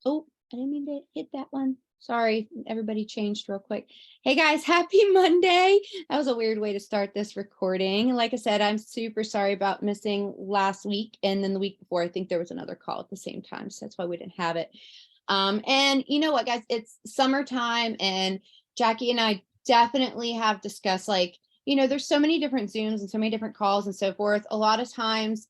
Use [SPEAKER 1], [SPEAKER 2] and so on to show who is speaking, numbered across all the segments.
[SPEAKER 1] Oh, I didn't mean to hit that one. Sorry, everybody changed real quick. Hey guys, happy Monday. That was a weird way to start this recording. Like I said, I'm super sorry about missing last week and then the week before. I think there was another call at the same time, so that's why we didn't have it. And you know what, guys, it's summertime and Jackie and I definitely have discussed, like, there's so many different Zooms and so many different calls and so forth. A lot of times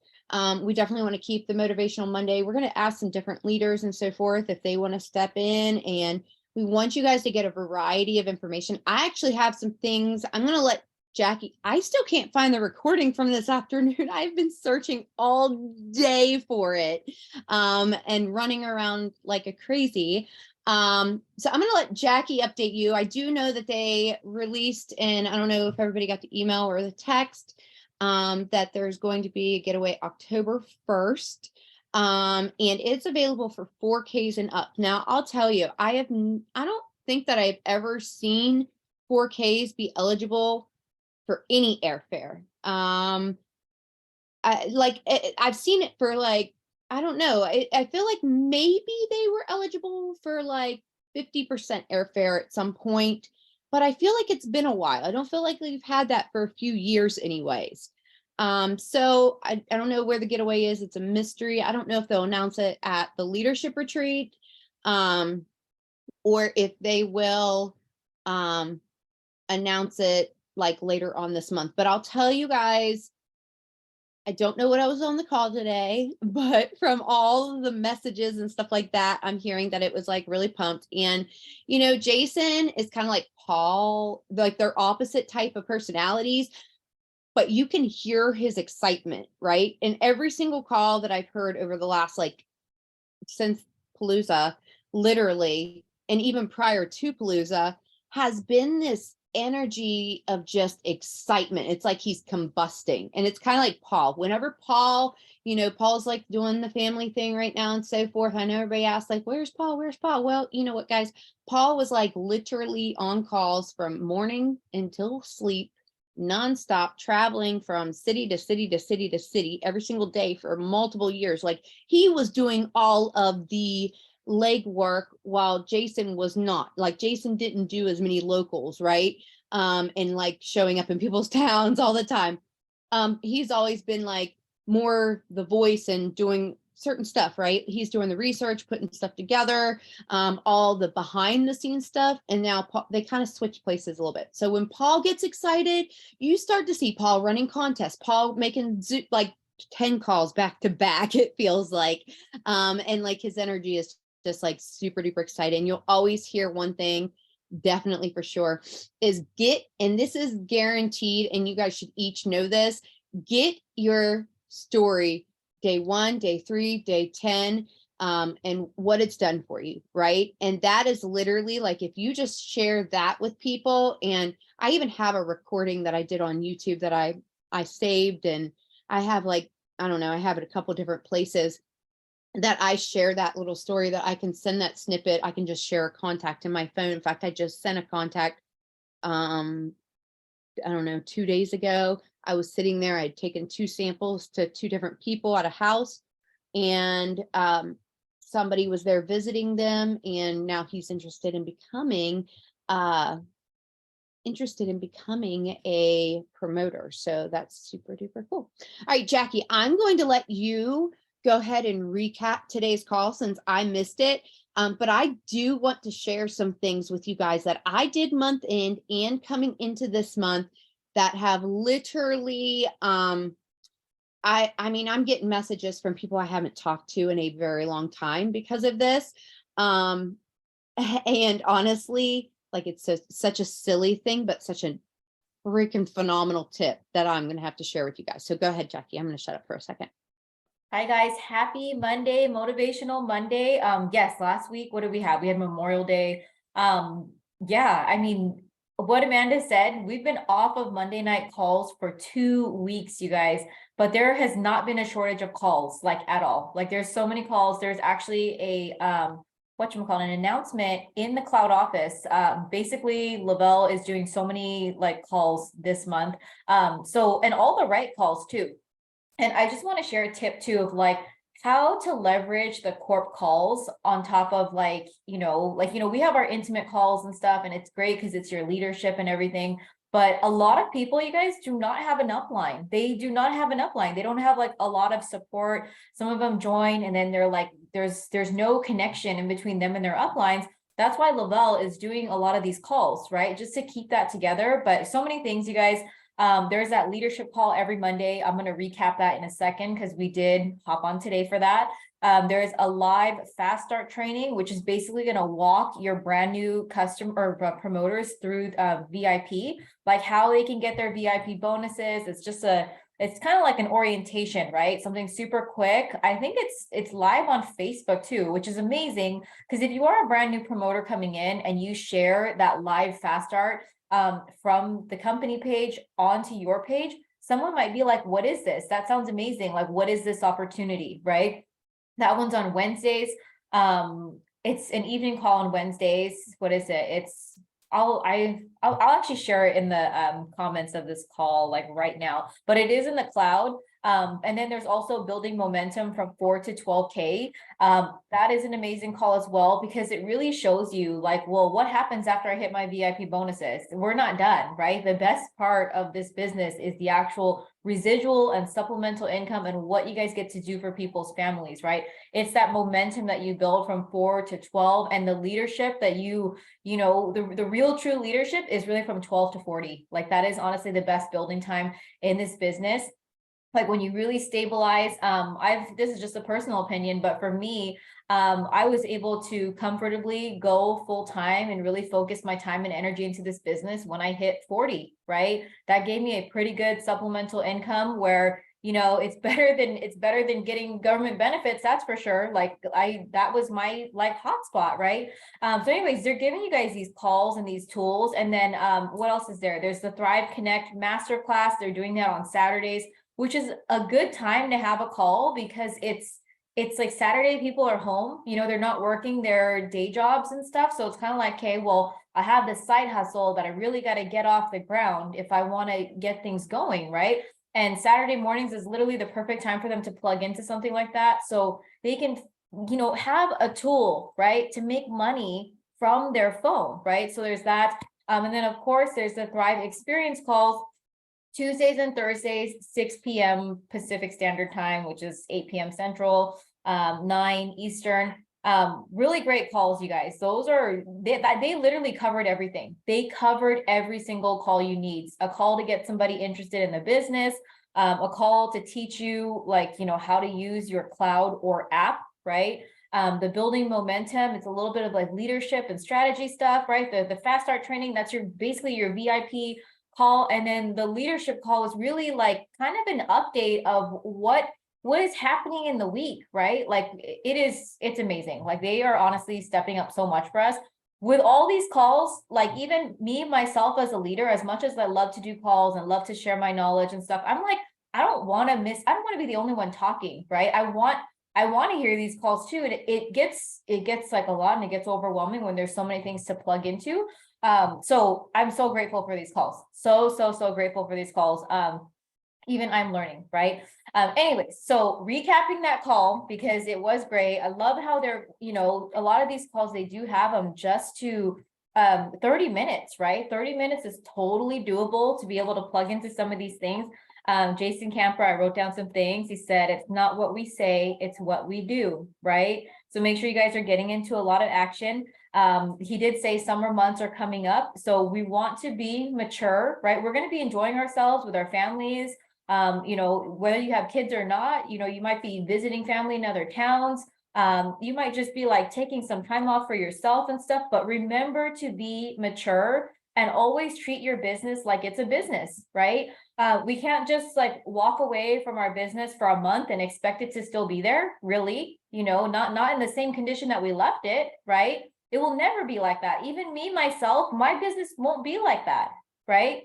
[SPEAKER 1] we definitely want to keep the Motivational Monday. We're going to ask some different leaders and so forth if they want to step in, and we want you guys to get a variety of information. I actually have some things I'm going to let Jackie. I still can't find the recording from this afternoon. I've been searching all day for it and running around like a crazy. So I'm going to let Jackie update you. I do know that they released, and I don't know if everybody got the email or the text, that there's going to be a getaway October 1st. And it's available for 4Ks and up. Now, I'll tell you, I don't think that I've ever seen 4Ks be eligible for any airfare. I've seen it for like, I don't know. I feel like maybe they were eligible for like 50% airfare at some point, but I feel like it's been a while. I don't feel like we've had that for a few years anyways. So I don't know where the getaway is. It's a mystery. I don't know if they'll announce it at the leadership retreat, or if they will announce it like later on this month. But I'll tell you guys, I don't know what I was on the call today, but from all the messages and stuff like that, I'm hearing that it was like really pumped. And, Jason is kind of like Paul, like they're opposite type of personalities, but you can hear his excitement, right? And every single call that I've heard over the last, like, since Palooza, literally, and even prior to Palooza, has been this energy of just excitement. It's like he's combusting. And it's kind of like Paul. Whenever Paul, Paul's like doing the family thing right now and so forth. I know everybody asks, like, where's Paul? Where's Paul? Well, you know what, guys? Paul was like literally on calls from morning until sleep, nonstop, traveling from city to city to city to city every single day for multiple years. Like, he was doing all of the legwork while Jason was not. Like, Jason didn't do as many locals, right? And like showing up in people's towns all the time. He's always been like more the voice and doing certain stuff, right? He's doing the research, putting stuff together, all the behind the scenes stuff. And now they kind of switch places a little bit. So when Paul gets excited, you start to see Paul running contests, Paul making like 10 calls back to back, it feels like. And like his energy is just like super duper exciting. You'll always hear one thing, definitely for sure, is and this is guaranteed, and you guys should each know this, get your story day 1, day 3, day 10, and what it's done for you, right? And that is literally like, if you just share that with people, and I even have a recording that I did on YouTube that I saved, and I have like, I don't know, I have it a couple different places that I share that little story, that I can send that snippet. I can just share a contact in my phone. In fact, I just sent a contact, I don't know, 2 days ago. I was sitting there, I had taken 2 samples to 2 different people at a house, and somebody was there visiting them, and now he's interested in becoming a promoter. So that's super duper cool. All right, Jackie, I'm going to let you go ahead and recap today's call since I missed it. But I do want to share some things with you guys that I did month end and coming into this month that have literally, I mean, I'm getting messages from people I haven't talked to in a very long time because of this. And honestly, like, it's such a silly thing, but such a freaking phenomenal tip that I'm going to have to share with you guys. So go ahead, Jackie. I'm going to shut up for a second.
[SPEAKER 2] Hi guys, happy Monday, Motivational Monday. Yes, last week, what did we have? We had Memorial Day. Yeah, I mean, what Amanda said, we've been off of Monday night calls for 2 weeks, you guys, but there has not been a shortage of calls, like, at all. Like, there's so many calls. There's actually a an announcement in the cloud office. Basically, Lavelle is doing so many like calls this month. And all the right calls too. And I just want to share a tip too of like how to leverage the corp calls on top of we have our intimate calls and stuff, and it's great because it's your leadership and everything. But a lot of people, you guys, do not have an upline. They do not have an upline. They don't have like a lot of support. Some of them join and then they're like, there's no connection in between them and their uplines. That's why Lavelle is doing a lot of these calls, right? Just to keep that together. But so many things, you guys. There's that leadership call every Monday. I'm going to recap that in a second because we did hop on today for that. There's a live fast start training, which is basically going to walk your brand new customer or promoters through VIP, like how they can get their VIP bonuses. It's kind of like an orientation, right? Something super quick. I think it's live on Facebook too, which is amazing because if you are a brand new promoter coming in and you share that live fast start from the company page onto your page, someone might be like, what is this? That sounds amazing. Like, what is this opportunity, right? That one's on Wednesdays. It's an evening call on Wednesdays. What is it? I'll actually share it in the comments of this call like right now, but it is in the cloud. And then there's also building momentum from 4 to 12K. That is an amazing call as well, because it really shows you like, well, what happens after I hit my VIP bonuses? We're not done, right? The best part of this business is the actual residual and supplemental income and what you guys get to do for people's families, right? It's that momentum that you build from 4 to 12, and the leadership that the real true leadership is really from 12 to 40. Like that is honestly the best building time in this business. Like when you really stabilize, this is just a personal opinion, but for me, I was able to comfortably go full time and really focus my time and energy into this business when I hit 40, right? That gave me a pretty good supplemental income where, it's better than getting government benefits. That's for sure. That was my like hotspot, right? So anyways, they're giving you guys these calls and these tools. And then, what else is there? There's the Thrive Connect Masterclass. They're doing that on Saturdays, which is a good time to have a call because it's like Saturday, people are home, they're not working their day jobs and stuff. So it's kind of like, okay, well, I have this side hustle that I really got to get off the ground if I want to get things going, right? And Saturday mornings is literally the perfect time for them to plug into something like that. So they can, have a tool, right, to make money from their phone, right? So there's that. And then of course there's the Thrive Experience calls, Tuesdays and Thursdays, 6 p.m. Pacific Standard Time, which is 8 p.m. Central, 9 Eastern. Really great calls, you guys. They literally covered everything. They covered every single call you need. A call to get somebody interested in the business, a call to teach you how to use your cloud or app, right? The building momentum, it's a little bit of like leadership and strategy stuff, right? The fast start training, that's basically your VIP call. And then the leadership call is really like kind of an update of what is happening in the week, right? Like it's amazing. Like they are honestly stepping up so much for us with all these calls. Like even me, myself as a leader, as much as I love to do calls and love to share my knowledge and stuff, I'm like, I don't want to be the only one talking, right? I want to hear these calls too. And it gets like a lot, and it gets overwhelming when there's so many things to plug into. So I'm so grateful for these calls. So grateful for these calls. Even I'm learning, right? Anyways, so recapping that call, because it was great. I love how they're, a lot of these calls, they do have them just to 30 minutes, right? 30 minutes is totally doable to be able to plug into some of these things. Jason Camper, I wrote down some things. He said, it's not what we say, it's what we do, right? So make sure you guys are getting into a lot of action. He did say summer months are coming up. So we want to be mature, right? We're going to be enjoying ourselves with our families. Whether you have kids or not, you might be visiting family in other towns. You might just be like taking some time off for yourself and stuff, but remember to be mature and always treat your business like it's a business, right? We can't just like walk away from our business for a month and expect it to still be there, really, not in the same condition that we left it, right? It will never be like that. Even me, myself, my business won't be like that, right?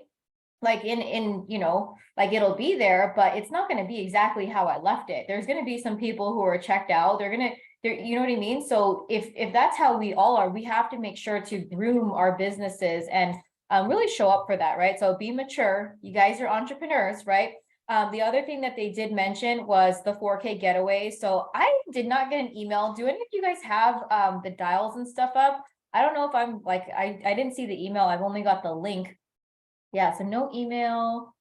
[SPEAKER 2] Like like it'll be there, but it's not going to be exactly how I left it. There's going to be some people who are checked out. You know what I mean? So if that's how we all are, we have to make sure to groom our businesses and really show up for that, right? So be mature. You guys are entrepreneurs, right? The other thing that they did mention was the 4K getaway. So I did not get an email. Do any of you guys have the dials and stuff up? I don't know if I'm like, I didn't see the email. I've only got the link. Yeah, so no email.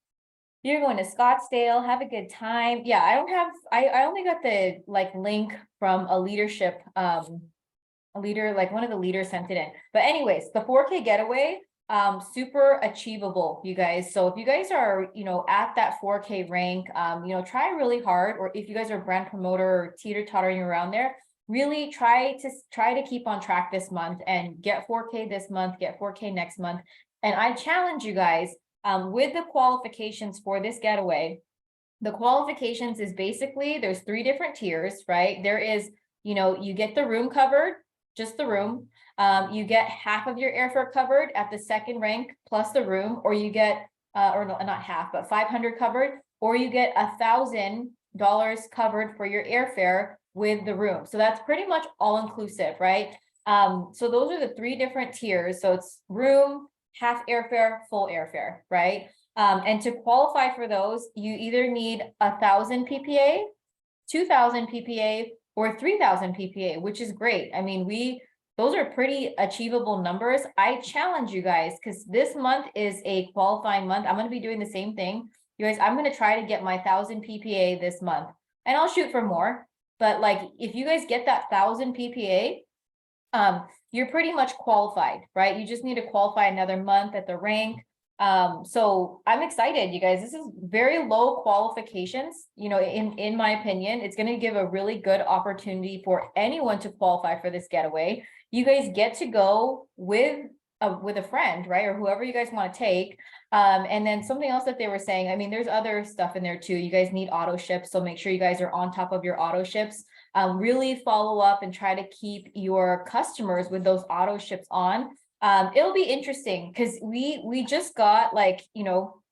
[SPEAKER 2] You're going to Scottsdale, have a good time. Yeah, I don't have, I only got the like link from a leadership, a leader, like one of the leaders sent it in. But anyways, the 4K getaway, super achievable, you guys. So if you guys are, you know, at that 4K rank, you know, try really hard, or if you guys are a brand promoter or teeter-tottering around there, really try to keep on track this month and get 4K this month, get 4K next month. And I challenge you guys, with the qualifications for this getaway. The qualifications is basically there's 3 different tiers, right? There is, you know, you get the room covered, just the room. You get half of your airfare covered at the second rank plus the room, or you get or no, not half, but 500 covered, or you get $1,000 covered for your airfare with the room. So that's pretty much all inclusive, right? So those are the 3 different tiers. So it's room, half airfare, full airfare, right? And to qualify for those, you either need 1,000 PPA, 2,000 PPA, or 3,000 PPA, which is great. I mean, those are pretty achievable numbers. I challenge you guys, because this month is a qualifying month. I'm going to be doing the same thing. You guys, I'm going to try to get my 1,000 PPA this month, and I'll shoot for more. But like, if you guys get that 1,000 PPA, you're pretty much qualified, right? You just need to qualify another month at the rank. So I'm excited, you guys. This is very low qualifications, you know, in my opinion. It's going to give a really good opportunity for anyone to qualify for this getaway. You guys get to go with a friend, right? Or whoever you guys want to take. And then something else that they were saying, I mean, there's other stuff in there too. You guys need auto ships, so make sure you guys are on top of your auto ships. Really follow up and try to keep your customers with those auto ships on. It'll be interesting because we just got, like, you know,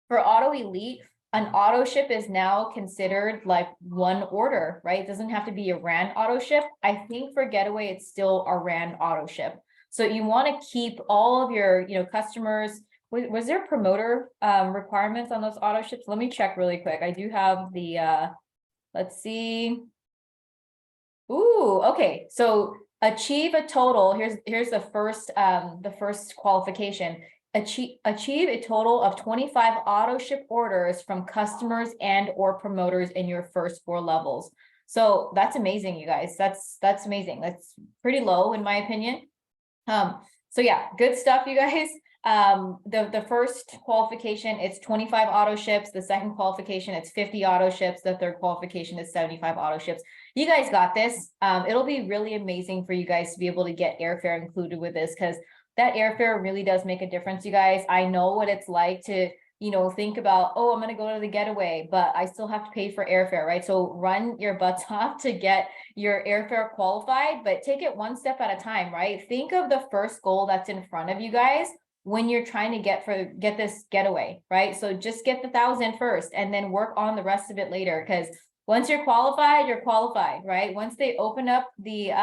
[SPEAKER 2] for Auto Elite, an auto ship is now considered like one order, right? It doesn't have to be a RAN auto ship. I think for Getaway, it's still a RAN auto ship. So you want to keep all of your, you know, customers. Was there promoter requirements on those auto ships? Let me check really quick. I do have the let's see. Ooh, okay. So achieve a total. Here's the first qualification. Achieve a total of 25 auto ship orders from customers and or promoters in your first 4 levels. So that's amazing, you guys. That's amazing. That's pretty low in my opinion. So yeah, good stuff, you guys. The first qualification, it's 25 auto ships. The second qualification, it's 50 auto ships. The third qualification is 75 auto ships. You guys got this. It'll be really amazing for you guys to be able to get airfare included with this, because that airfare really does make a difference, you guys. I know what it's like to, you know, think about, oh, I'm going to go to the getaway, but I still have to pay for airfare, right? So run your butts off to get your airfare qualified, but take it one step at a time, right? Think of the first goal that's in front of you guys when you're trying to get this getaway, right? So just get the 1,000 first and then work on the rest of it later, because once you're qualified, right? Once they open up the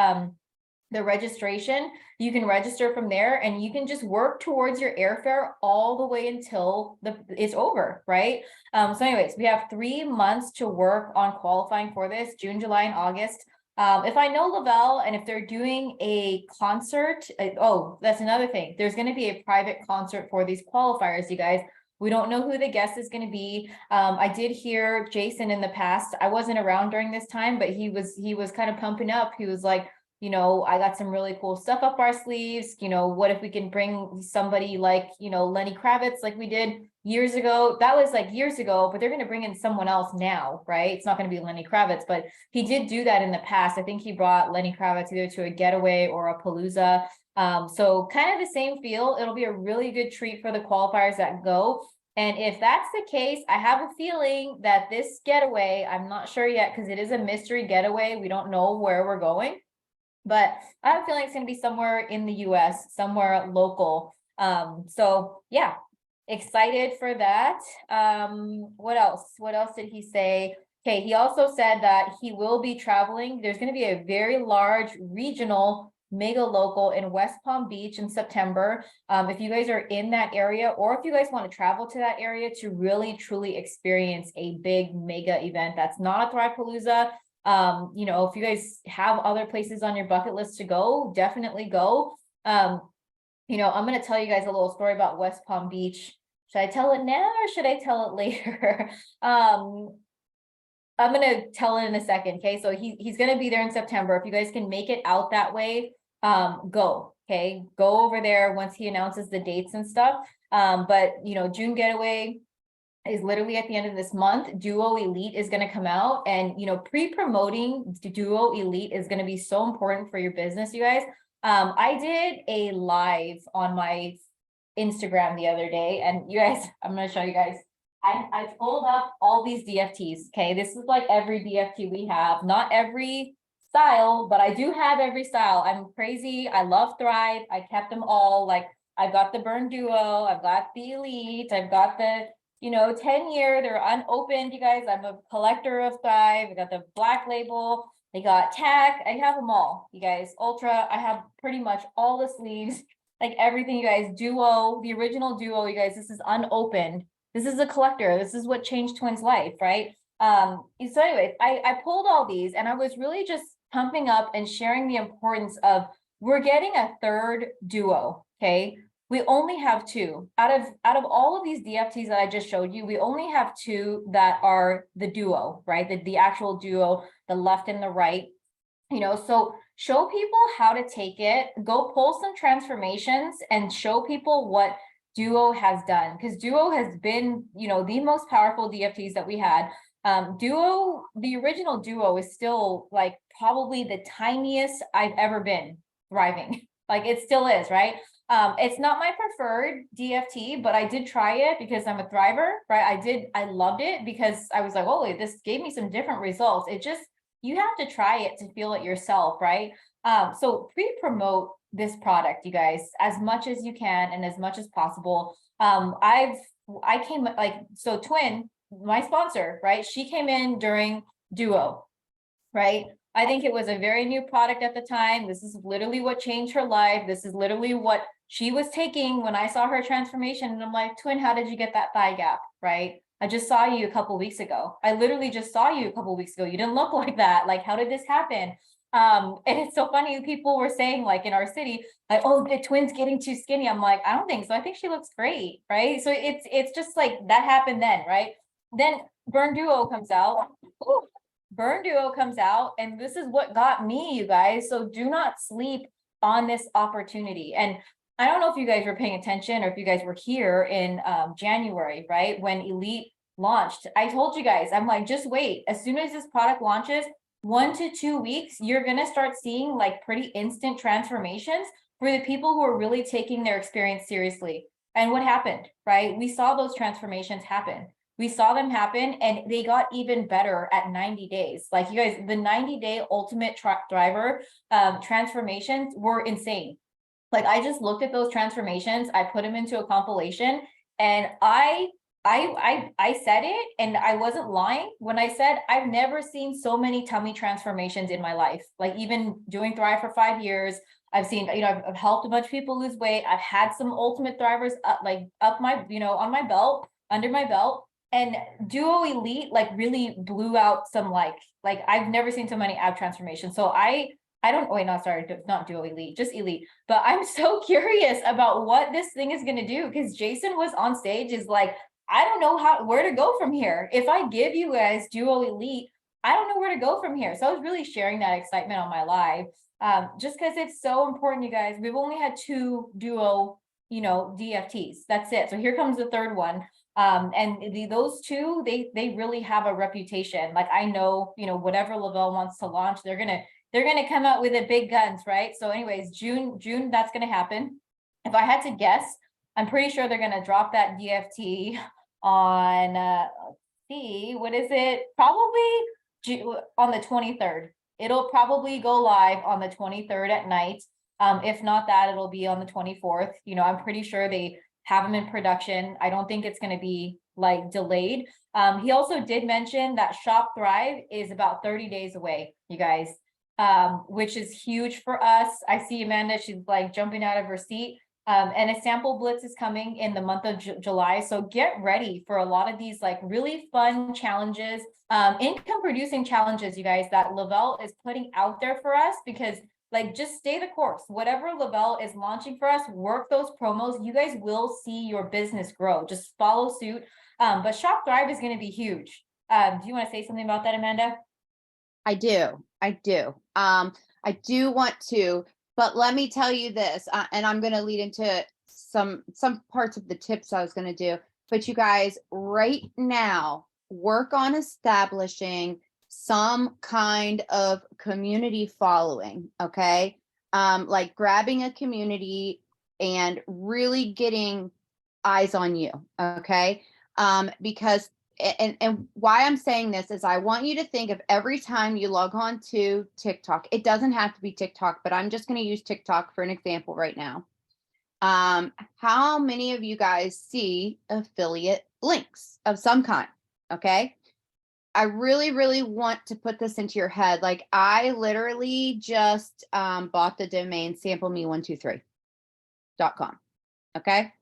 [SPEAKER 2] registration, you can register from there and you can just work towards your airfare all the way until it's over, right? So anyways, we have 3 months to work on qualifying for this: June, July, and August. If I know Lavelle and if they're doing a concert, oh, that's another thing. There's going to be a private concert for these qualifiers, you guys. We don't know who the guest is going to be. I did hear Jason in the past. I wasn't around during this time, but he was kind of pumping up. He was like, you know, I got some really cool stuff up our sleeves. You know, what if we can bring somebody like, you know, Lenny Kravitz, like we did years ago? That was like years ago, but they're going to bring in someone else now, right? It's not going to be Lenny Kravitz, but he did do that in the past. I think he brought Lenny Kravitz either to a getaway or a palooza. So kind of the same feel. It'll be a really good treat for the qualifiers that go. And if that's the case, I have a feeling that this getaway, I'm not sure yet, because it is a mystery getaway. We don't know where we're going, but I have a feeling it's going to be somewhere in the US, somewhere local. So yeah, excited for that. What else? What else did he say? Okay, he also said that he will be traveling. There's going to be a very large regional mega local in West Palm Beach in September. If you guys are in that area, or if you guys want to travel to that area to really truly experience a big mega event that's not a Thrive-palooza, you know, if you guys have other places on your bucket list to go, definitely go. You know, I'm going to tell you guys a little story about West Palm Beach. Should I tell it now or should I tell it later? I'm gonna tell it in a second. Okay, so he's gonna be there in September. If you guys can make it out that way, go. Okay, go over there once he announces the dates and stuff. But you know, June getaway is literally at the end of this month. Duo Elite is going to come out, and you know, pre-promoting Duo Elite is going to be so important for your business, you guys. I did a live on my Instagram the other day, and you guys, I'm going to show you guys. I pulled up all these DFTs. Okay, this is like every DFT we have, not every style, but I do have every style. I'm crazy. I love Thrive. I kept them all. Like, I've got the Burn Duo, I've got the Elite, I've got the, you know, 10-year, they're unopened, you guys. I'm a collector of Thrive. I got the Black Label, they got Tack. I have them all, you guys. Ultra, I have pretty much all the sleeves, like everything, you guys. Duo, the original Duo, you guys, this is unopened. This is a collector. This is what changed Twin's life, right? So anyways, I pulled all these, and I was really just pumping up and sharing the importance of, we're getting a third Duo. Okay, we only have two out of all of these DFTs that I just showed you. We only have two that are the Duo, right? The actual Duo, the left and the right. You know, so show people how to take it, go pull some transformations and show people what Duo has done, because Duo has been, you know, the most powerful DFTs that we had. Duo, the original Duo is still like probably the tiniest I've ever been thriving. Like, it still is, right? It's not my preferred DFT, but I did try it because I'm a thriver, right? I loved it because I was like, oh, this gave me some different results. It just, you have to try it to feel it yourself, right? So pre-promote this product, you guys, as much as you can and as much as possible. I came like, so Twin, my sponsor, right? She came in during Duo, right? I think it was a very new product at the time. This is literally what changed her life. This is literally what she was taking when I saw her transformation. And I'm like, Twin, how did you get that thigh gap, right? I just saw you a couple weeks ago. I literally just saw you a couple weeks ago. You didn't look like that. Like, how did this happen? And it's so funny. People were saying, like, in our city, like, oh, the Twin's getting too skinny. I'm like, I don't think so. I think she looks great, right? So it's just like that happened then, right? Then Burn Duo comes out. Ooh. Burn Duo comes out, and this is what got me, you guys. So do not sleep on this opportunity. And I don't know if you guys were paying attention or if you guys were here in January, right? When Elite launched, I told you guys, I'm like, just wait. As soon as this product launches, 1 to 2 weeks, you're going to start seeing like pretty instant transformations for the people who are really taking their experience seriously. And what happened, right? We saw those transformations happen. We saw them happen, and they got even better at 90 days. Like, you guys, the 90-day ultimate driver transformations were insane. Like, I just looked at those transformations, I put them into a compilation, and I said it, and I wasn't lying when I said I've never seen so many tummy transformations in my life. Like, even doing Thrive for 5 years, I've seen, you know, I've helped a bunch of people lose weight. I've had some ultimate thrivers up my, you know, on my belt, under my belt. And Duo Elite like really blew out some like I've never seen so many ab transformations. So I don't, wait, no, sorry, not Duo Elite, just Elite. But I'm so curious about what this thing is going to do, because Jason was on stage, is like, I don't know where to go from here. If I give you guys Duo Elite, I don't know where to go from here. So I was really sharing that excitement on my live, just because it's so important, you guys. We've only had 2 Duo, you know, DFTs. That's it. So here comes the third one. And those two, they really have a reputation. Like, I know, you know, whatever Lavelle wants to launch, they're gonna come out with the big guns, right? So anyways, June, that's gonna happen. If I had to guess, I'm pretty sure they're gonna drop that DFT on let's see, what is it? Probably on the 23rd. It'll probably go live on the 23rd at night. If not that, it'll be on the 24th. You know, I'm pretty sure they have them in production. I don't think it's going to be like delayed. He also did mention that Shop Thrive is about 30 days away, you guys. which is huge for us. I see Amanda, she's like jumping out of her seat. And a sample blitz is coming in the month of July. So get ready for a lot of these like really fun challenges, income producing challenges, you guys, that Lavelle is putting out there for us, because like, just stay the course. Whatever Lavelle is launching for us, work those promos. You guys will see your business grow. Just follow suit. But Shop Thrive is going to be huge. Do you want to say something about that, Amanda?
[SPEAKER 1] I do. I do. I do want to, but let me tell you this, and I'm going to lead into some parts of the tips I was going to do. But you guys, right now, work on establishing some kind of community following. Okay, like grabbing a community and really getting eyes on you. Okay, because and why I'm saying this is I want you to think of every time you log on to TikTok. It doesn't have to be TikTok, but I'm just going to use TikTok for an example right now. How many of you guys see affiliate links of some kind? Okay. I really, really want to put this into your head. Like I literally just bought the domain sampleme123.com. Okay.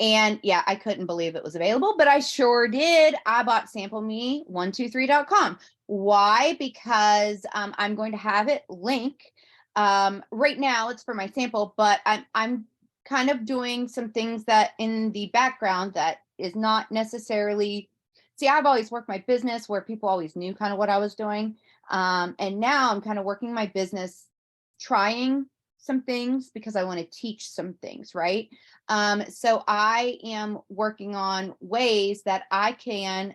[SPEAKER 1] And yeah, I couldn't believe it was available, but I sure did. I bought sampleme123.com. Why? Because I'm going to have it link. Right now it's for my sample, but I'm kind of doing some things that in the background that is not necessarily, see, I've always worked my business where people always knew kind of what I was doing. And now I'm kind of working my business, trying some things because I want to teach some things, right? So I am working on ways that I can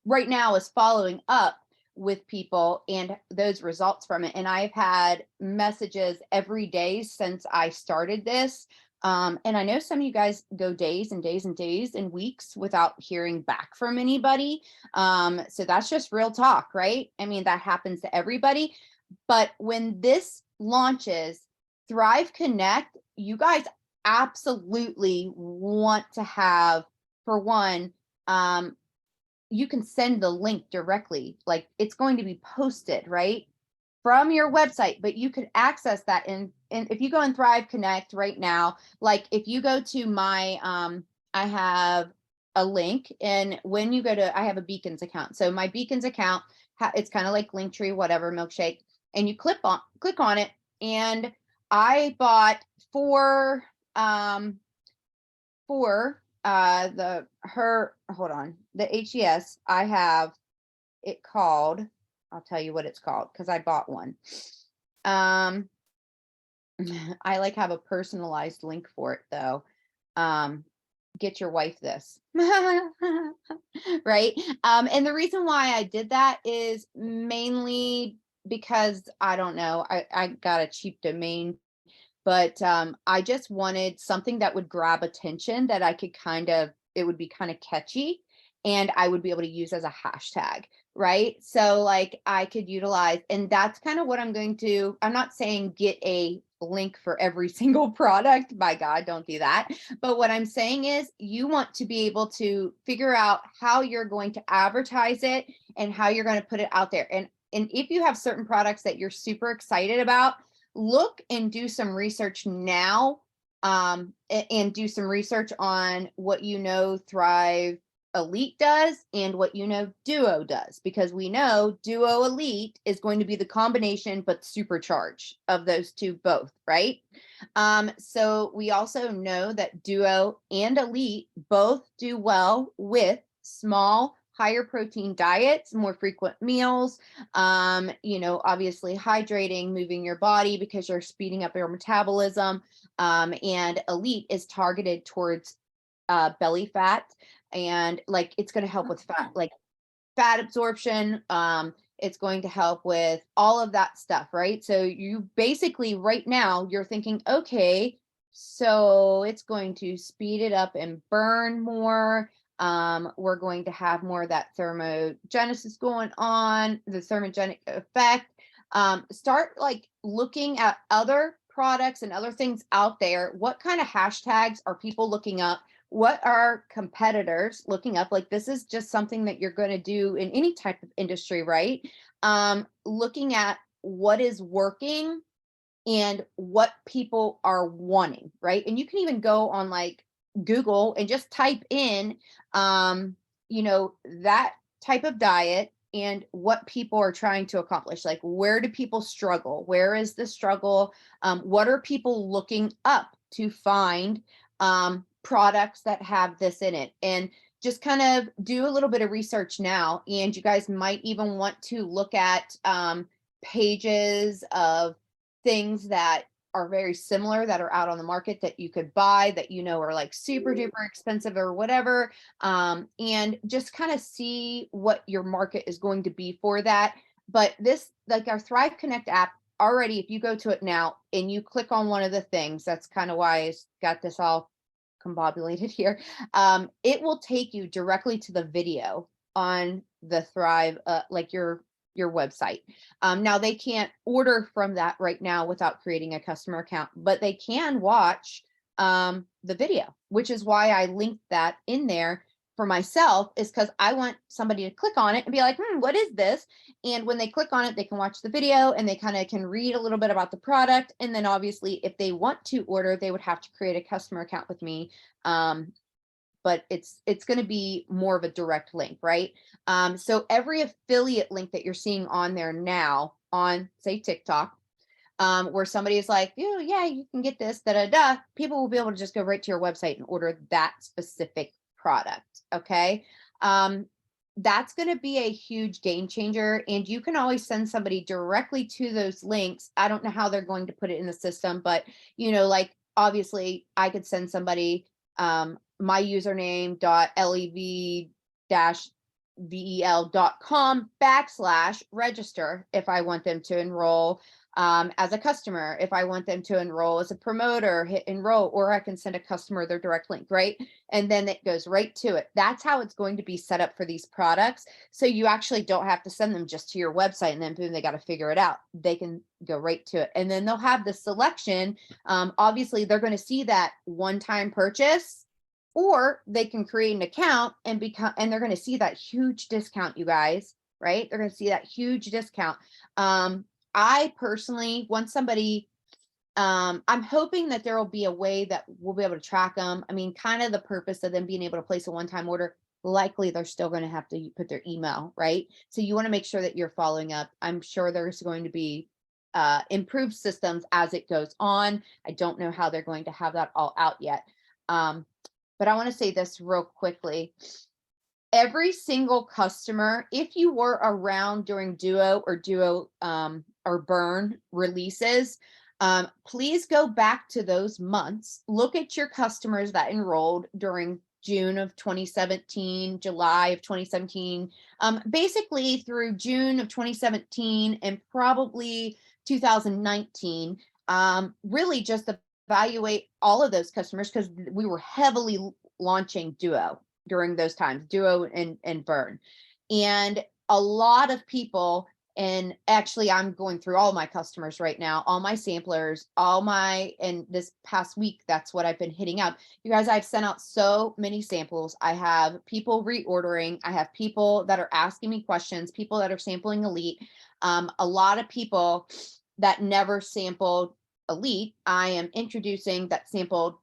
[SPEAKER 1] right now is following up with people and those results from it. And I've had messages every day since I started this. And I know some of you guys go days and days and days and weeks without hearing back from anybody. So that's just real talk, right? I mean, that happens to everybody. But when this launches, Thrive Connect, you guys absolutely want to have, for one, you can send the link directly, like it's going to be posted right from your website, but you can access that and if you go in Thrive Connect right now, like if you go to my I have a link, and when you go to, I have a Beacons account, so my Beacons account, it's kind of like Linktree, whatever, milkshake, and you click on it, and I bought for the HES, I have it called, I'll tell you what it's called because I bought one. Um I like have a personalized link for it though. Get your wife this. Right? And the reason why I did that is mainly because I don't know, I got a cheap domain, but I just wanted something that would grab attention, that I could kind of, it would be kind of catchy and I would be able to use as a hashtag, right? So like I could utilize, and that's kind of what I'm going to, I'm not saying get a link for every single product, by God, don't do that. But what I'm saying is you want to be able to figure out how you're going to advertise it and how you're going to put it out there. And if you have certain products that you're super excited about, look and do some research now, and do some research on what Thrive Elite does and what Duo does, because we know Duo Elite is going to be the combination but supercharged of those two both, right? So we also know that Duo and Elite both do well with small, higher protein diets, more frequent meals, obviously hydrating, moving your body because you're speeding up your metabolism. And Elite is targeted towards belly fat, and like it's going to help with fat, like fat absorption. It's going to help with all of that stuff, right? So you basically right now you're thinking, okay, so it's going to speed it up and burn more. We're going to have more of that thermogenesis going on, the thermogenic effect. Start like looking at other products and other things out there. What kind of hashtags are people looking up? What are competitors looking up? Like this is just something that you're going to do in any type of industry, right? Looking at what is working and what people are wanting, right? And you can even go on like Google and just type in, that type of diet and what people are trying to accomplish. Like, where do people struggle? Where is the struggle? What are people looking up to find products that have this in it? And just kind of do a little bit of research now. And you guys might even want to look at pages of things that are very similar that are out on the market that you could buy that are like super duper expensive or whatever, and just kind of see what your market is going to be for that. But this, like our Thrive Connect app, already if you go to it now and you click on one of the things, that's kind of why I got this all combobulated here. It will take you directly to the video on the Thrive, like your website. Now they can't order from that right now without creating a customer account, but they can watch the video, which is why I linked that in there for myself, is because I want somebody to click on it and be like, what is this? And when they click on it, they can watch the video and they kind of can read a little bit about the product. And then obviously, if they want to order, they would have to create a customer account with me. But it's going to be more of a direct link, right? So every affiliate link that you're seeing on there now on, say, TikTok, where somebody is like, oh, yeah, you can get this, da da da, people will be able to just go right to your website and order that specific product. Okay. That's going to be a huge game changer. And you can always send somebody directly to those links. I don't know how they're going to put it in the system, but like obviously I could send somebody my username lev vel.com/register if I want them to enroll as a customer. If I want them to enroll as a promoter, hit enroll, or I can send a customer their direct link, right? And then it goes right to it. That's how it's going to be set up for these products. So you actually don't have to send them just to your website and then boom, they got to figure it out. They can go right to it. And then they'll have the selection. Obviously, they're going to see that one-time purchase, or they can create an account and they're going to see that huge discount, you guys, right? They're going to see that huge discount. I personally want somebody, I'm hoping that there will be a way that we'll be able to track them. I mean, kind of the purpose of them being able to place a one-time order, likely they're still going to have to put their email, right? So you want to make sure that you're following up. I'm sure there's going to be improved systems as it goes on. I don't know how they're going to have that all out yet. But I want to say this real quickly. Every single customer, if you were around during Duo or Burn releases, please go back to those months. Look at your customers that enrolled during June of 2017, July of 2017, basically through June of 2017 and probably 2019. Really just evaluate all of those customers, because we were heavily launching Duo during those times, Duo and Burn. And a lot of people, and actually I'm going through all my customers right now, all my samplers, and this past week, that's what I've been hitting out. You guys, I've sent out so many samples. I have people reordering. I have people that are asking me questions, people that are sampling Elite. A lot of people that never sampled Elite, I am introducing that sampled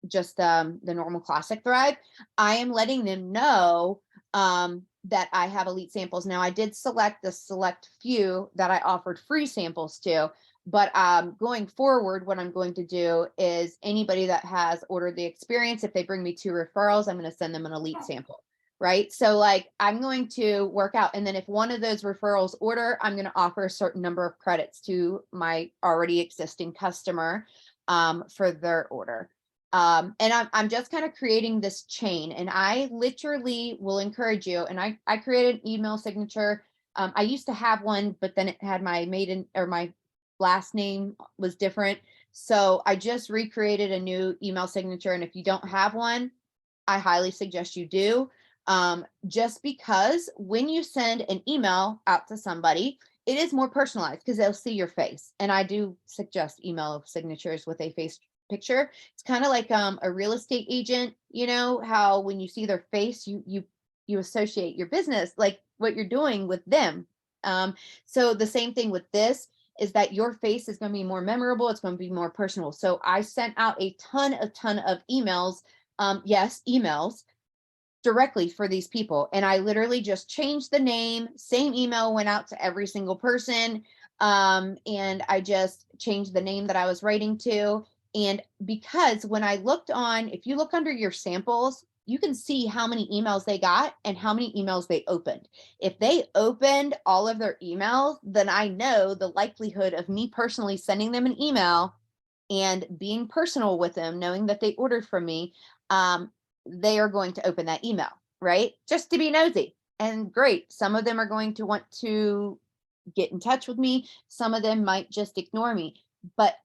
[SPEAKER 1] just the normal classic Thrive. I am letting them know that I have Elite samples. Now I did select the select few that I offered free samples to, but going forward, what I'm going to do is anybody that has ordered the experience, if they bring me 2 referrals, I'm going to send them an Elite sample. Right. So like I'm going to work out. And then if one of those referrals order, I'm going to offer a certain number of credits to my already existing customer for their order. And I'm just kind of creating this chain, and I literally will encourage you. And I created an email signature. I used to have one, but then it had my maiden or my last name was different. So I just recreated a new email signature. And if you don't have one, I highly suggest you do. Just because when you send an email out to somebody, it is more personalized because they'll see your face. And I do suggest email signatures with a face picture. It's kind of like a real estate agent, how when you see their face, you associate your business, like what you're doing with them. So the same thing with this. is that your face is going to be more memorable. It's going to be more personal. So I sent out a ton of emails. Yes, emails directly for these people. And I literally just changed the name, same email went out to every single person. And I just changed the name that I was writing to. And because when I looked on, if you look under your samples, you can see how many emails they got and how many emails they opened. If they opened all of their emails, then I know the likelihood of me personally sending them an email and being personal with them, knowing that they ordered from me, they are going to open that email, right? Just to be nosy. And great. Some of them are going to want to get in touch with me. Some of them might just ignore me. But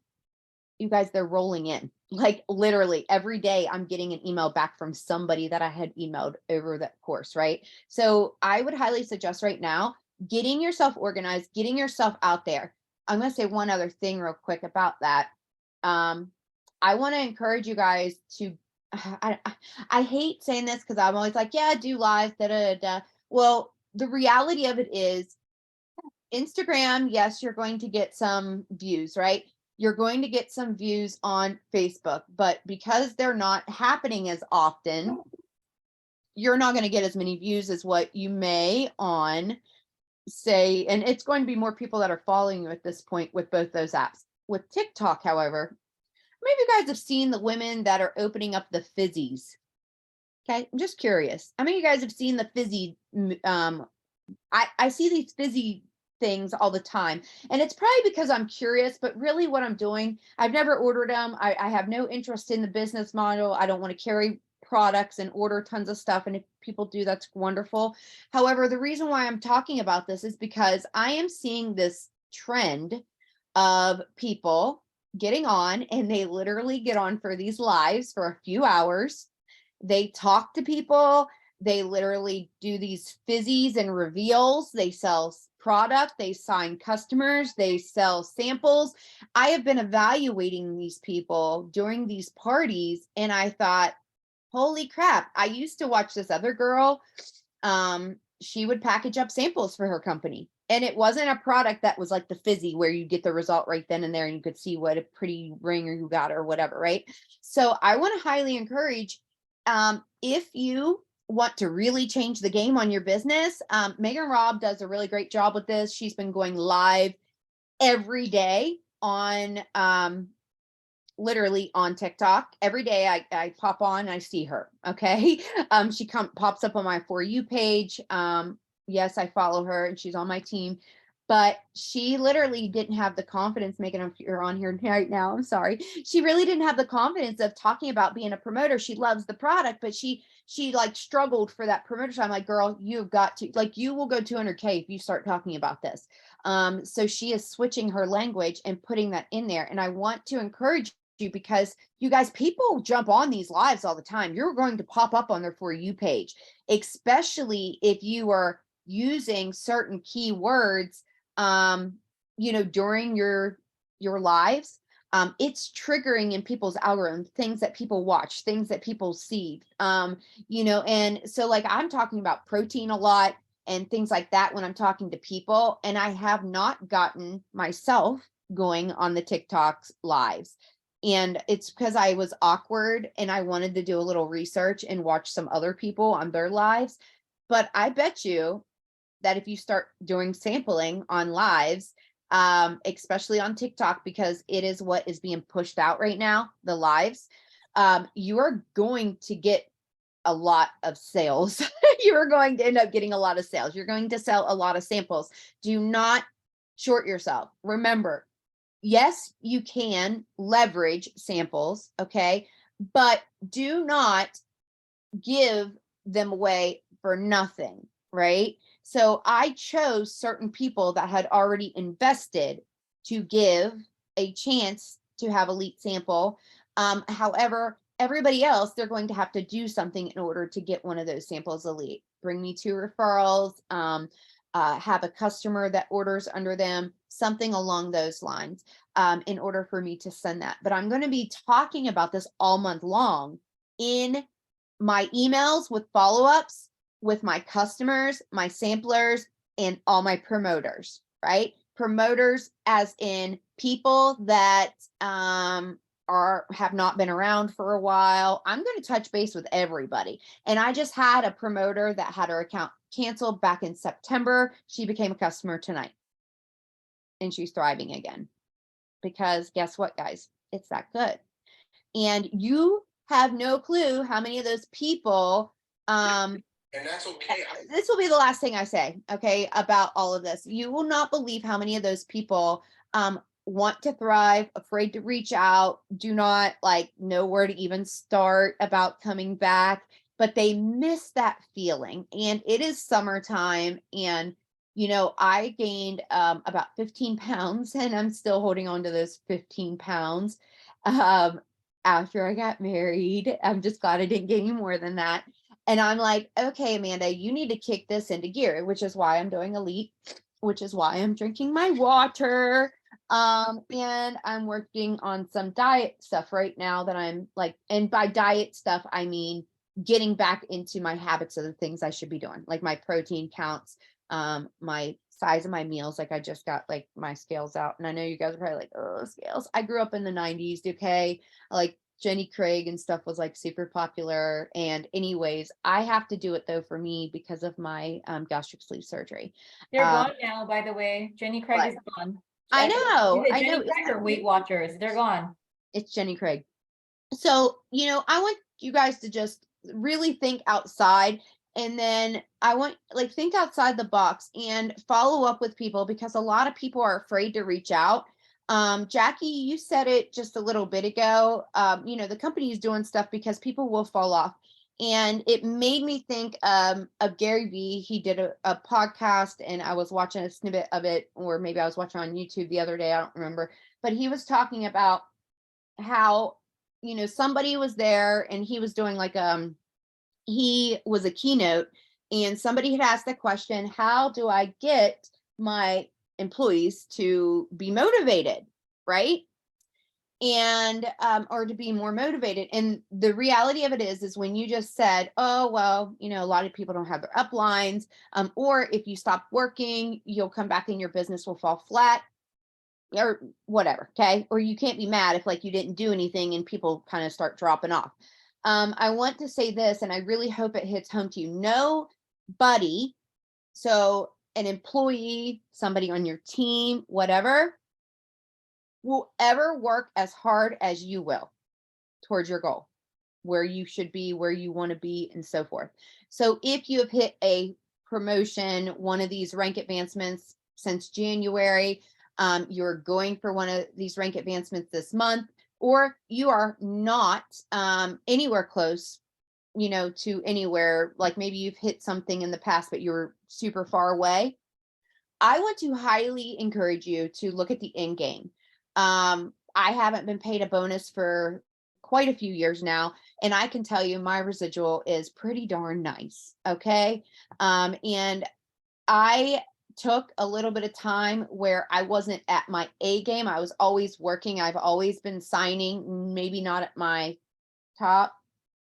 [SPEAKER 1] you guys, they're rolling in. Like literally every day, I'm getting an email back from somebody that I had emailed over that course, right? So I would highly suggest right now getting yourself organized, getting yourself out there. I'm going to say one other thing real quick about that. Um, I want to encourage you guys to. I hate saying this because I'm always like, yeah, do live, da da da. Well, the reality of it is Instagram, yes, you're going to get some views, right? You're going to get some views on Facebook, but because they're not happening as often, you're not going to get as many views as what you may on, say, and it's going to be more people that are following you at this point with both those apps. With TikTok, however, maybe you guys have seen the women that are opening up the fizzies. Okay, I'm just curious. How many of you guys have seen the fizzy I see these fizzy things all the time. And it's probably because I'm curious, but really what I'm doing, I've never ordered them. I have no interest in the business model. I don't want to carry products and order tons of stuff. And if people do, that's wonderful. However, the reason why I'm talking about this is because I am seeing this trend of people getting on and they literally get on for these lives for a few hours. They talk to people, they literally do these fizzies and reveals. They sell product, they sign customers, they sell samples. I have been evaluating these people during these parties, and I thought, holy crap, I used to watch this other girl. She would package up samples for her company. And it wasn't a product that was like the fizzy where you get the result right then and there and you could see what a pretty ring or you got or whatever, right? So I want to highly encourage if you want to really change the game on your business, Megan Robb does a really great job with this. She's been going live every day on literally on TikTok. Every day I pop on, I see her. Okay. She pops up on my For You page. Yes, I follow her and she's on my team. But she literally didn't have the confidence, Megan, you're on here right now. I'm sorry. She really didn't have the confidence of talking about being a promoter. She loves the product, but she like struggled for that promoter. So I'm like, girl, you've got to, like, you will go 200K if you start talking about this. So she is switching her language and putting that in there. And I want to encourage you because you guys, people jump on these lives all the time. You're going to pop up on their For You page, especially if you are using certain keywords during your lives. It's triggering in people's algorithm, things that people watch, things that people see. And so like I'm talking about protein a lot and things like that when I'm talking to people, and I have not gotten myself going on the TikToks lives. And it's because I was awkward and I wanted to do a little research and watch some other people on their lives. But I bet you that if you start doing sampling on lives, especially on TikTok, because it is what is being pushed out right now, the lives, you are going to get a lot of sales. You're going to end up getting a lot of sales. You're going to sell a lot of samples. Do not short yourself. Remember, yes, you can leverage samples, okay, but do not give them away for nothing, right? So I chose certain people that had already invested to give a chance to have elite sample. However, everybody else, they're going to have to do something in order to get one of those samples elite. Bring me 2 referrals, have a customer that orders under them, something along those lines, in order for me to send that. But I'm going to be talking about this all month long in my emails with follow-ups with my customers, my samplers, and all my promoters, right? promoters as in people that have not been around for a while. I'm going to touch base with everybody. And I just had a promoter that had her account canceled back in September. She became a customer tonight and she's thriving again because guess what, guys? It's that good. And you have no clue how many of those people, and that's okay. This will be the last thing I say, okay, about all of this. You will not believe how many of those people want to thrive, afraid to reach out, do not like know where to even start about coming back, but they miss that feeling. And it is summertime, and I gained about 15 pounds, and I'm still holding on to those 15 pounds. Um, After I got married, I'm just glad I didn't gain any more than that. And I'm like, okay, Amanda, you need to kick this into gear, which is why I'm doing Elite, which is why I'm drinking my water. And I'm working on some diet stuff right now that I'm like, and by diet stuff, I mean getting back into my habits of the things I should be doing, like my protein counts, my size of my meals. Like I just got like my scales out, and I know you guys are probably like, oh, scales. I grew up in the 90s, okay? Like Jenny Craig and stuff was like super popular. And anyways, I have to do it though for me because of my gastric sleeve surgery.
[SPEAKER 2] They're gone now, by the way. Jenny Craig
[SPEAKER 1] But
[SPEAKER 2] is gone.
[SPEAKER 1] I
[SPEAKER 2] Is
[SPEAKER 1] know,
[SPEAKER 2] it
[SPEAKER 1] I know.
[SPEAKER 2] Jenny Craig or Weight Watchers? They're gone.
[SPEAKER 1] It's Jenny Craig. So, I want you guys to just really think outside, and then I want like think outside the box and follow up with people because a lot of people are afraid to reach out. Jackie, you said it just a little bit ago. The company is doing stuff because people will fall off. And it made me think of Gary Vee. He did a podcast, and I was watching a snippet of it, or maybe I was watching on YouTube the other day. I don't remember. But he was talking about how somebody was there and he was doing like he was a keynote, and somebody had asked the question, how do I get my employees to be motivated, right? And or to be more motivated. And the reality of it is when you just said, oh well, a lot of people don't have their uplines, or if you stop working, you'll come back and your business will fall flat or whatever. Okay. Or you can't be mad if like you didn't do anything and people kind of start dropping off. I want to say this, and I really hope it hits home to you. Nobody, so an employee, somebody on your team, whatever, will ever work as hard as you will towards your goal, where you should be, where you want to be, and so forth. So if you have hit a promotion, one of these rank advancements since January, you're going for one of these rank advancements this month, or you are not anywhere close, to anywhere, like maybe you've hit something in the past, but you're super far away. I want to highly encourage you to look at the end game. I haven't been paid a bonus for quite a few years now, and I can tell you my residual is pretty darn nice. Okay. And I took a little bit of time where I wasn't at my A game. I was always working. I've always been signing, maybe not at my top,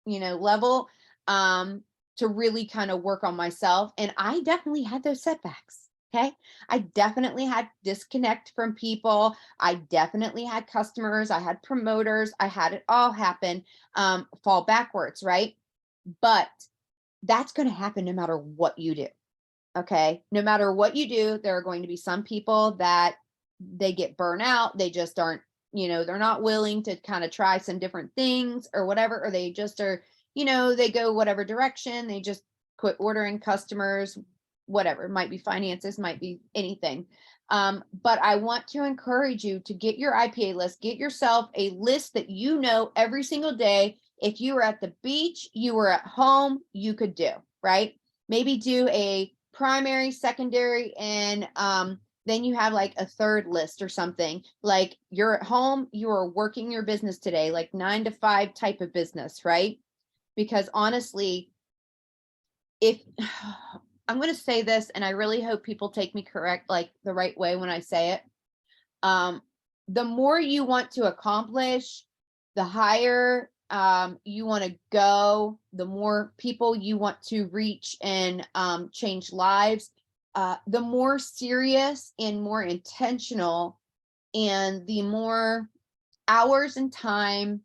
[SPEAKER 1] level, to really kind of work on myself. And I definitely had those setbacks. Okay. I definitely had disconnect from people. I definitely had customers. I had promoters. I had it all happen, fall backwards. Right. But that's going to happen no matter what you do. Okay. No matter what you do, there are going to be some people that they get burnt out. They just aren't, they're not willing to kind of try some different things or whatever, or they just are, they go whatever direction. They just quit ordering customers, whatever. It might be finances, might be anything. But I want to encourage you to get your IPA list, get yourself a list that every single day. If you were at the beach, you were at home, you could do, right? Maybe do a primary, secondary, and then you have like a third list or something. Like you're at home, you are working your business today, like 9 to 5 type of business, right? Because honestly, if I'm going to say this, and I really hope people take me correct, like the right way when I say it. The more you want to accomplish, the higher you want to go, the more people you want to reach and change lives. the more serious and more intentional, and the more hours and time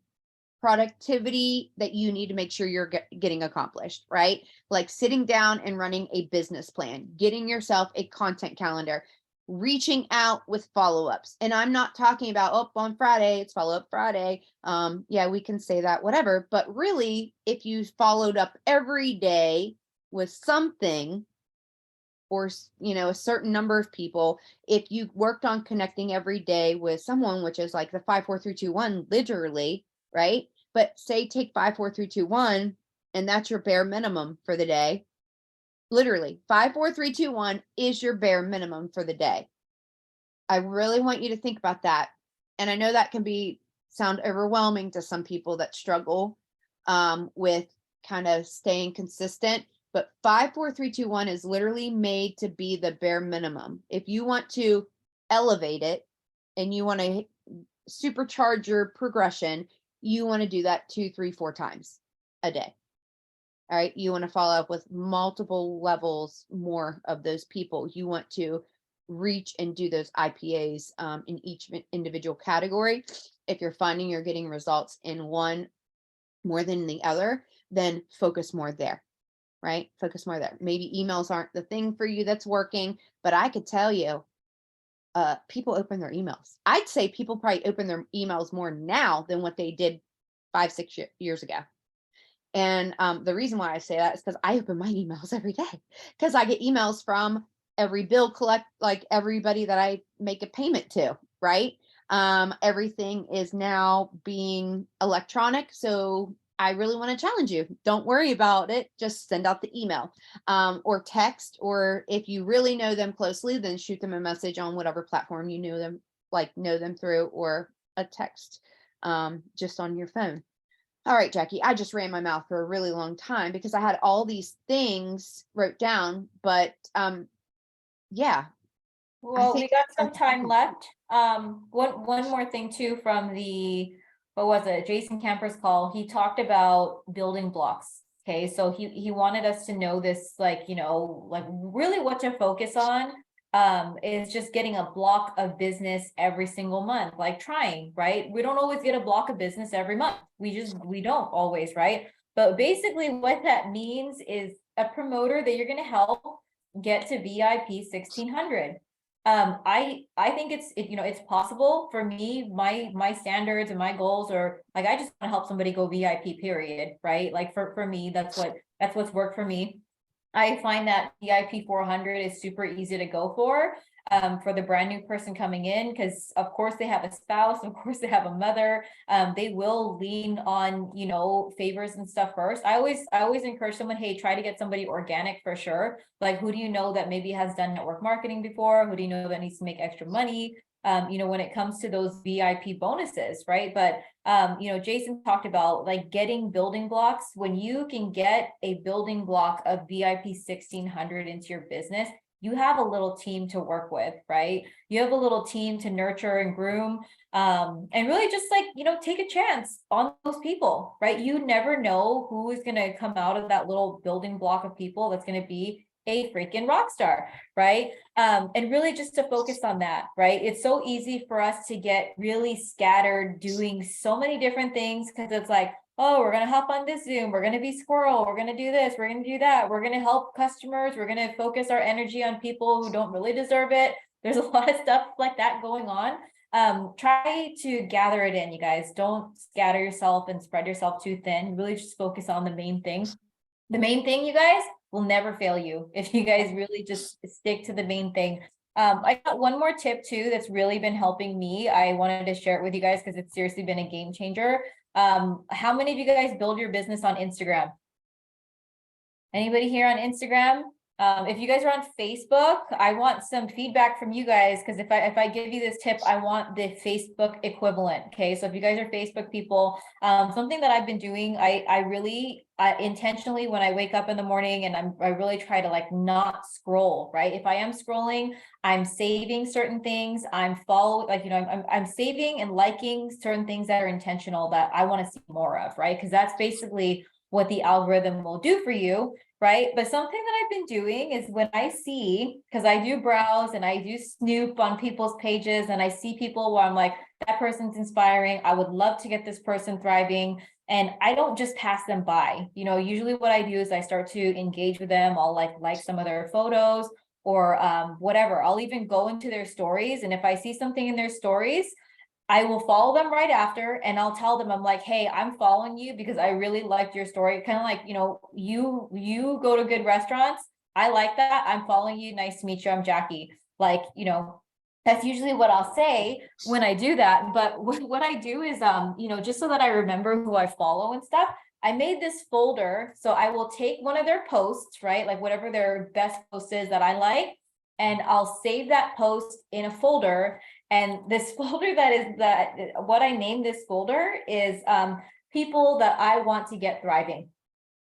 [SPEAKER 1] productivity that you need to make sure you're getting accomplished, right? Like sitting down and running a business plan, getting yourself a content calendar, reaching out with follow-ups. And I'm not talking about, oh, on Friday, it's follow-up Friday. Yeah, we can say that, whatever. But really, if you followed up every day with something, or a certain number of people, if you worked on connecting every day with someone, which is like the 5 4 3 2 1, literally, right? But say take 5 4 3 2 1, and that's your bare minimum for the day. Literally 5 4 3 2 1 is your bare minimum for the day. I really want you to think about that. And I know that can be sound overwhelming to some people that struggle with kind of staying consistent. But 5 4 3 2 1 is literally made to be the bare minimum. If you want to elevate it and you want to supercharge your progression, you want to do that 2 3 4 times a day. All right. You want to follow up with multiple levels more of those people. You want to reach and do those IPAs in each individual category. If you're finding you're getting results in one more than the other, then focus more there, right? Focus more there. Maybe emails aren't the thing for you that's working, but I could tell you, people open their emails. I'd say people probably open their emails more now than what they did 5 6 years ago. And the reason why I say that is because I open my emails every day, because I get emails from every bill collect, like everybody that I make a payment to, right? Everything is now being electronic. So I really want to challenge you. Don't worry about it. Just send out the email or text, or if you really know them closely, then shoot them a message on whatever platform you know them through, or a text just on your phone. All right, Jackie, I just ran my mouth for a really long time because I had all these things wrote down, but yeah, I
[SPEAKER 2] Well,
[SPEAKER 1] think
[SPEAKER 2] we got some time left. One more thing too from what was it, Jason Camper's call. He talked about building blocks. Okay, so he wanted us to know this, like, like really what to focus on. Is just getting a block of business every single month, like trying, right? We don't always get a block of business every month. We don't always, right? But basically what that means is a promoter that you're going to help get to VIP 1600. I think it's possible for me. My standards and my goals are like, I just want to help somebody go VIP, period, right? Like for me, that's what's worked for me. I find that VIP 400 is super easy to go for the brand new person coming in, because of course they have a spouse, of course they have a mother. They will lean on, favors and stuff first. I always encourage someone, hey, try to get somebody organic for sure. Like, who do you know that maybe has done network marketing before? Who do you know that needs to make extra money? When it comes to those VIP bonuses, right? But Jason talked about like getting building blocks. When you can get a building block of VIP 1600 into your business, you have a little team to work with, right? You have a little team to nurture and groom, and really just like, take a chance on those people, right? You never know who is going to come out of that little building block of people that's going to be a freaking rock star, right? And really just to focus on that, right? It's so easy for us to get really scattered doing so many different things, because it's like, oh, we're going to hop on this Zoom, we're going to be squirrel, we're going to do this, we're going to do that, we're going to help customers, we're going to focus our energy on people who don't really deserve it. There's a lot of stuff like that going on. Try to gather it in, you guys. Don't scatter yourself and spread yourself too thin. Really just focus on the main thing. The main thing, you guys, will never fail you if you guys really just stick to the main thing. I got one more tip too that's really been helping me. I wanted to share it with you guys because it's seriously been a game changer. How many of you guys build your business on Instagram? Anybody here on Instagram? If you guys are on Facebook, I want some feedback from you guys, because if I give you this tip, I want the Facebook equivalent. Okay, so if you guys are Facebook people, something that I've been doing, I really intentionally, when I wake up in the morning, and I really try to like not scroll, right? If I am scrolling, I'm saving certain things. I'm saving and liking certain things that are intentional that I want to see more of, right? Because that's basically what the algorithm will do for you, right? But something that I've been doing is when I see, because I do browse and I do snoop on people's pages, and I see people where I'm like, that person's inspiring. I would love to get this person thriving. And I don't just pass them by. Usually what I do is I start to engage with them. I'll like some of their photos or whatever. I'll even go into their stories. And if I see something in their stories, I will follow them right after, and I'll tell them, I'm like, hey, I'm following you because I really liked your story. Kind of like, you go to good restaurants. I like that. I'm following you. Nice to meet you. I'm Jackie. Like, that's usually what I'll say when I do that. But what I do is, just so that I remember who I follow and stuff, I made this folder. So I will take one of their posts, right? Like whatever their best post is that I like, and I'll save that post in a folder. And this folder what I named this folder is people that I want to get thriving.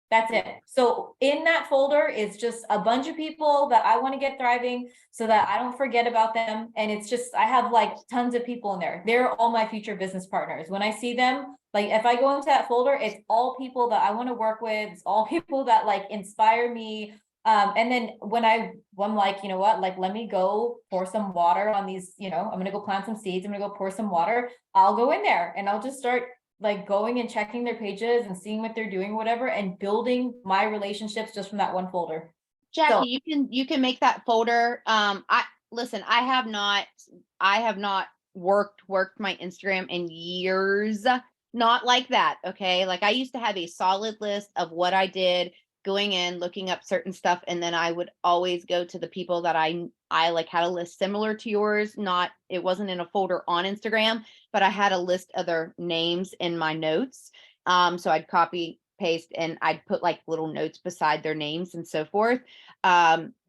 [SPEAKER 2] That's it. So in that folder is just a bunch of people that I want to get thriving so that I don't forget about them. And it's just, I have like tons of people in there. They're all my future business partners. When I see them, like if I go into that folder, it's all people that I want to work with. It's all people that like inspire me. And then when I'm like, you know what, like, let me go pour some water on these, I'm going to go plant some seeds. I'm going to go pour some water. I'll go in there and I'll just start like going and checking their pages and seeing what they're doing, whatever, and building my relationships just from that one folder. So
[SPEAKER 1] Jackie, you can make that folder. I listen, I have not worked my Instagram in years. Not like that. Okay. Like I used to have a solid list of what I did, going in, looking up certain stuff, and then I would always go to the people that I like had a list similar to yours. Not it wasn't in a folder on Instagram, but I had a list of their names in my notes. So I'd copy, paste, and I'd put like little notes beside their names and so forth.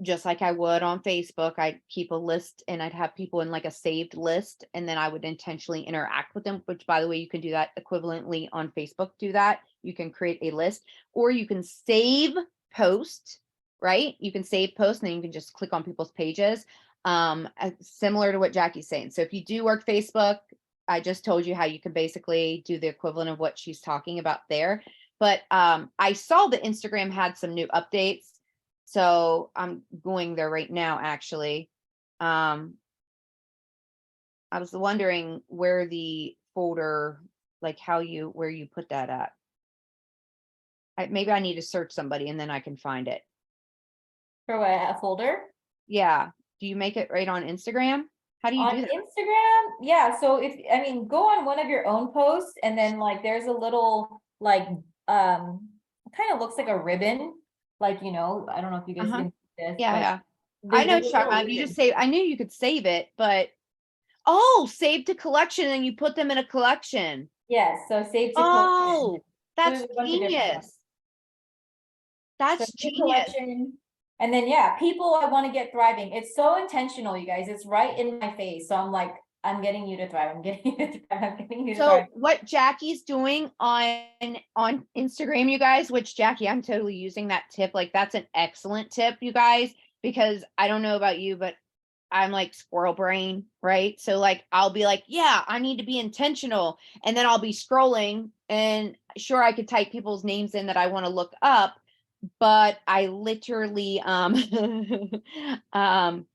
[SPEAKER 1] Just like I would on Facebook, I'd keep a list and I'd have people in like a saved list, and then I would intentionally interact with them, which by the way, you can do that equivalently on Facebook. Do that. You can create a list, or you can save post, right? You can save post and then you can just click on people's pages. Similar to what Jackie's saying. So if you do work Facebook, I just told you how you can basically do the equivalent of what she's talking about there. But I saw the Instagram had some new updates. So I'm going there right now, actually. I was wondering where the folder, like where you put that at. Maybe I need to search somebody and then I can find it.
[SPEAKER 2] for what, a folder?
[SPEAKER 1] Yeah. Do you make it right on Instagram? How do you
[SPEAKER 2] On
[SPEAKER 1] do that?
[SPEAKER 2] Instagram, yeah. So go on one of your own posts, and then like there's a little like kind of looks like a ribbon. Like, I don't know if you guys
[SPEAKER 1] Uh-huh.
[SPEAKER 2] can see this,
[SPEAKER 1] Yeah,
[SPEAKER 2] but
[SPEAKER 1] yeah. I know
[SPEAKER 2] there's
[SPEAKER 1] what
[SPEAKER 2] a
[SPEAKER 1] you're talking
[SPEAKER 2] little
[SPEAKER 1] about. You
[SPEAKER 2] ribbon.
[SPEAKER 1] just save. I knew you could save it, but save to collection and you put them in a collection.
[SPEAKER 2] Yes, so save to collection.
[SPEAKER 1] Oh,
[SPEAKER 2] So
[SPEAKER 1] that's
[SPEAKER 2] there's a bunch of different ones.
[SPEAKER 1] genius.
[SPEAKER 2] So
[SPEAKER 1] That's
[SPEAKER 2] new
[SPEAKER 1] genius.
[SPEAKER 2] collection. And then, yeah, people I want to get thriving. It's so intentional, you guys. It's right in my face. So I'm like, I'm getting you to thrive. I'm getting you to thrive. I'm getting you to thrive.
[SPEAKER 1] So what Jackie's doing on Instagram, you guys, which Jackie, I'm totally using that tip. Like that's an excellent tip, you guys, because I don't know about you, but I'm like squirrel brain, right? So like I'll be like, yeah, I need to be intentional. And then I'll be scrolling and sure I could type people's names in that I want to look up, but um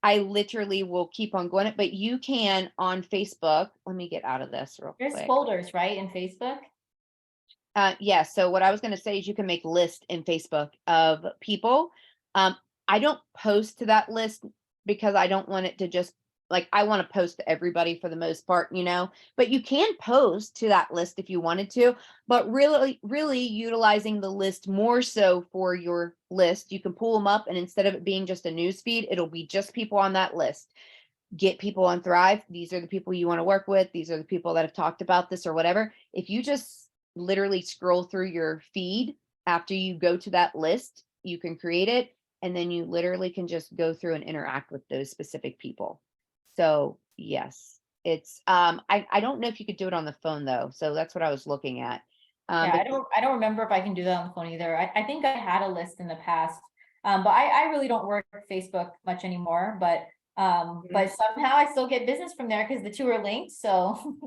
[SPEAKER 1] I literally will keep on going it, but you can on Facebook. Let me get out of this real
[SPEAKER 2] There's
[SPEAKER 1] quick.
[SPEAKER 2] folders, right, in Facebook?
[SPEAKER 1] Yeah, so what I was going to say is you can make lists in Facebook of people. I don't post to that list because I don't want it to just like I want to post to everybody for the most part, but you can post to that list if you wanted to, but really utilizing the list more so for your list. You can pull them up and instead of it being just a news feed, it'll be just people on that list. Get people on Thrive. These are the people you want to work with. These are the people that have talked about this or whatever. If you just literally scroll through your feed after you go to that list, you can create it. And then you literally can just go through and interact with those specific people. So yes, it's I don't know if you could do it on the phone though. So that's what I was looking at.
[SPEAKER 2] Yeah,
[SPEAKER 1] But
[SPEAKER 2] I don't remember if I can do that on the phone either. I think I had a list in the past. But I really don't work Facebook much anymore, but somehow I still get business from there because the two are linked. So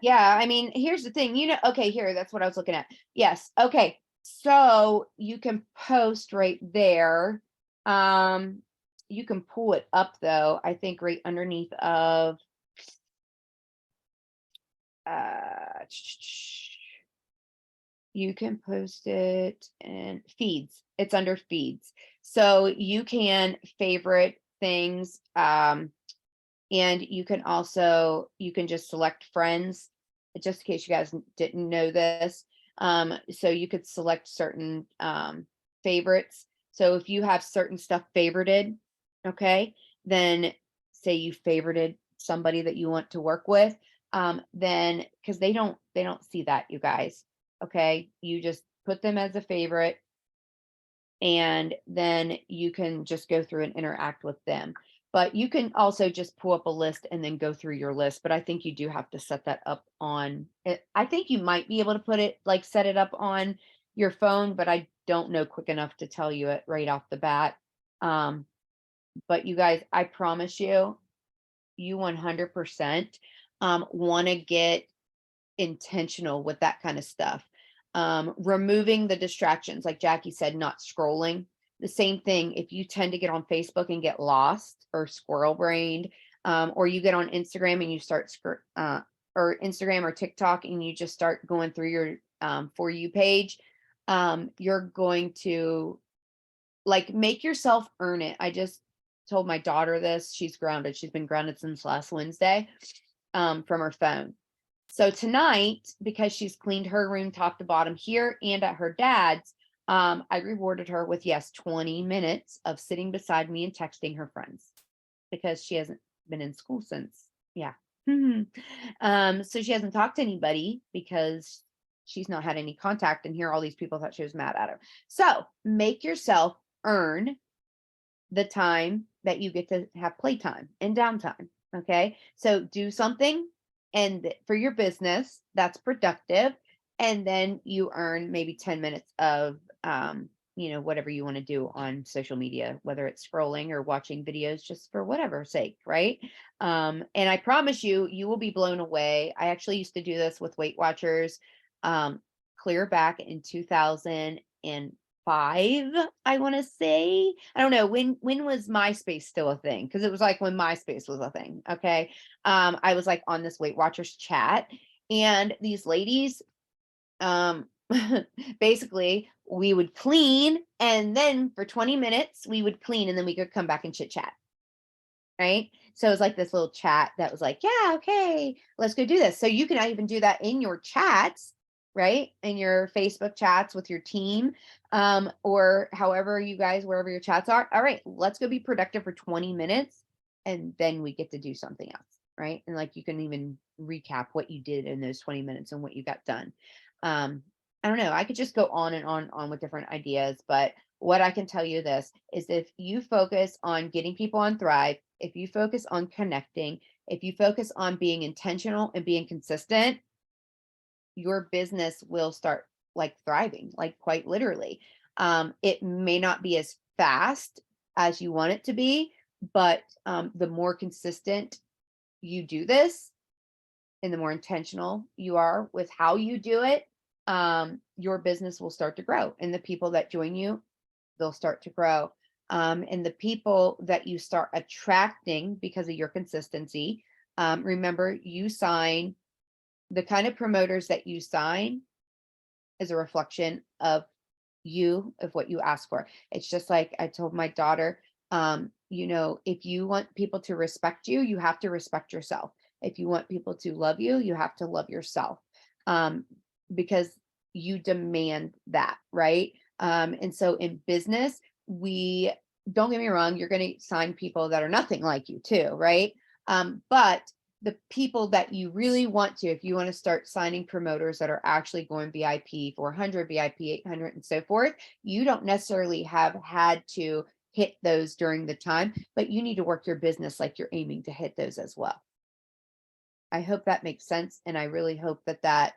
[SPEAKER 1] yeah, I mean, here's the thing, okay, here, that's what I was looking at. Yes. Okay. So you can post right there. Um, you can pull it up though, I think right underneath of uh you can post it in feeds. It's under feeds. So you can favorite things. And you can also you can just select friends, just in case you guys didn't know this. So you could select certain favorites. So if you have certain stuff favorited, okay, then say you favorited somebody that you want to work with, then because they don't see that, you guys. Okay, you just put them as a favorite, and then you can just go through and interact with them. But you can also just pull up a list and then go through your list. But I think you do have to set that up on it. I think you might be able to put it like set it up on your phone, but I don't know quick enough to tell you it right off the bat. Um, but you guys, I promise you, you 100% want to get intentional with that kind of stuff. Removing the distractions, like Jackie said, not scrolling. The same thing, if you tend to get on Facebook and get lost or squirrel brained, or you get on Instagram and you start, or Instagram or TikTok and you just start going through your For You page, you're going to like make yourself earn it. I just told my daughter this. She's grounded. She's been grounded since last Wednesday from her phone. So tonight, because she's cleaned her room top to bottom here and at her dad's, I rewarded her with, yes, 20 minutes of sitting beside me and texting her friends because she hasn't been in school since, yeah. So she hasn't talked to anybody because she's not had any contact. And here all these people thought she was mad at her. So make yourself earn the time that you get to have playtime and downtime. Okay. So do something for your business that's productive. And then you earn maybe 10 minutes of, whatever you want to do on social media, whether it's scrolling or watching videos, just for whatever sake. Right. And I promise you, you will be blown away. I actually used to do this with Weight Watchers, clear back in 2005, I want to say. I don't know when was MySpace still a thing, because it was like when MySpace was a thing. Okay. I was like on this Weight Watchers chat, and these ladies, um basically we would clean, and then for 20 minutes we would clean, and then we could come back and chit chat. Right. So it was like this little chat that was like, yeah, okay, let's go do this. So you can even do that in your chats, right? In your Facebook chats with your team, or however you guys, wherever your chats are. All right, let's go be productive for 20 minutes. And then we get to do something else. Right. And like you can even recap what you did in those 20 minutes and what you got done. Um, I don't know. I could just go on and on with different ideas, but what I can tell you this is, if you focus on getting people on Thrive, if you focus on connecting, if you focus on being intentional and being consistent, your business will start like thriving, like quite literally. It may not be as fast as you want it to be, but the more consistent you do this and the more intentional you are with how you do it, your business will start to grow. And the people that join you, they'll start to grow. And the people that you start attracting because of your consistency, remember, you sign the kind of promoters that you sign is a reflection of you, of what you ask for. It's just like I told my daughter, if you want people to respect you, you have to respect yourself. If you want people to love you, you have to love yourself, um, because you demand that, right? And so in business, we don't get me wrong, you're going to sign people that are nothing like you too, right? But the people that you really want to, if you want to start signing promoters that are actually going VIP 400, VIP 800, and so forth, you don't necessarily have had to hit those during the time, but you need to work your business like you're aiming to hit those as well. I hope that makes sense. And I really hope that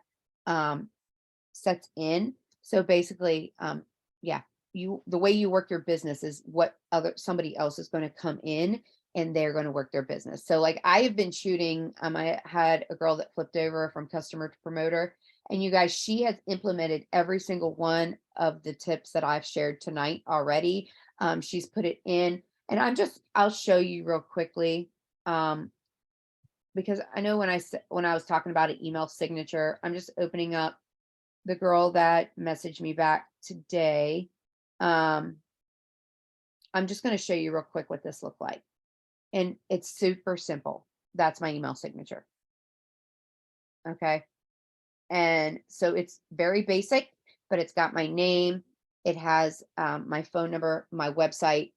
[SPEAKER 1] um, sets in. So basically, yeah, the way you work your business is what somebody else is going to come in and they're going to work their business. So like I have been shooting, I had a girl that flipped over from customer to promoter, And you guys, she has implemented every single one of the tips that I've shared tonight already. She's put it in, and I'll show you real quickly. Um, because I know when I was talking about an email signature, I'm just opening up the girl that messaged me back today. Um, I'm just going to show you real quick what this looked like. And it's super simple. That's my email signature. Okay. And so it's very basic, but it's got my name. It has my phone number, my website,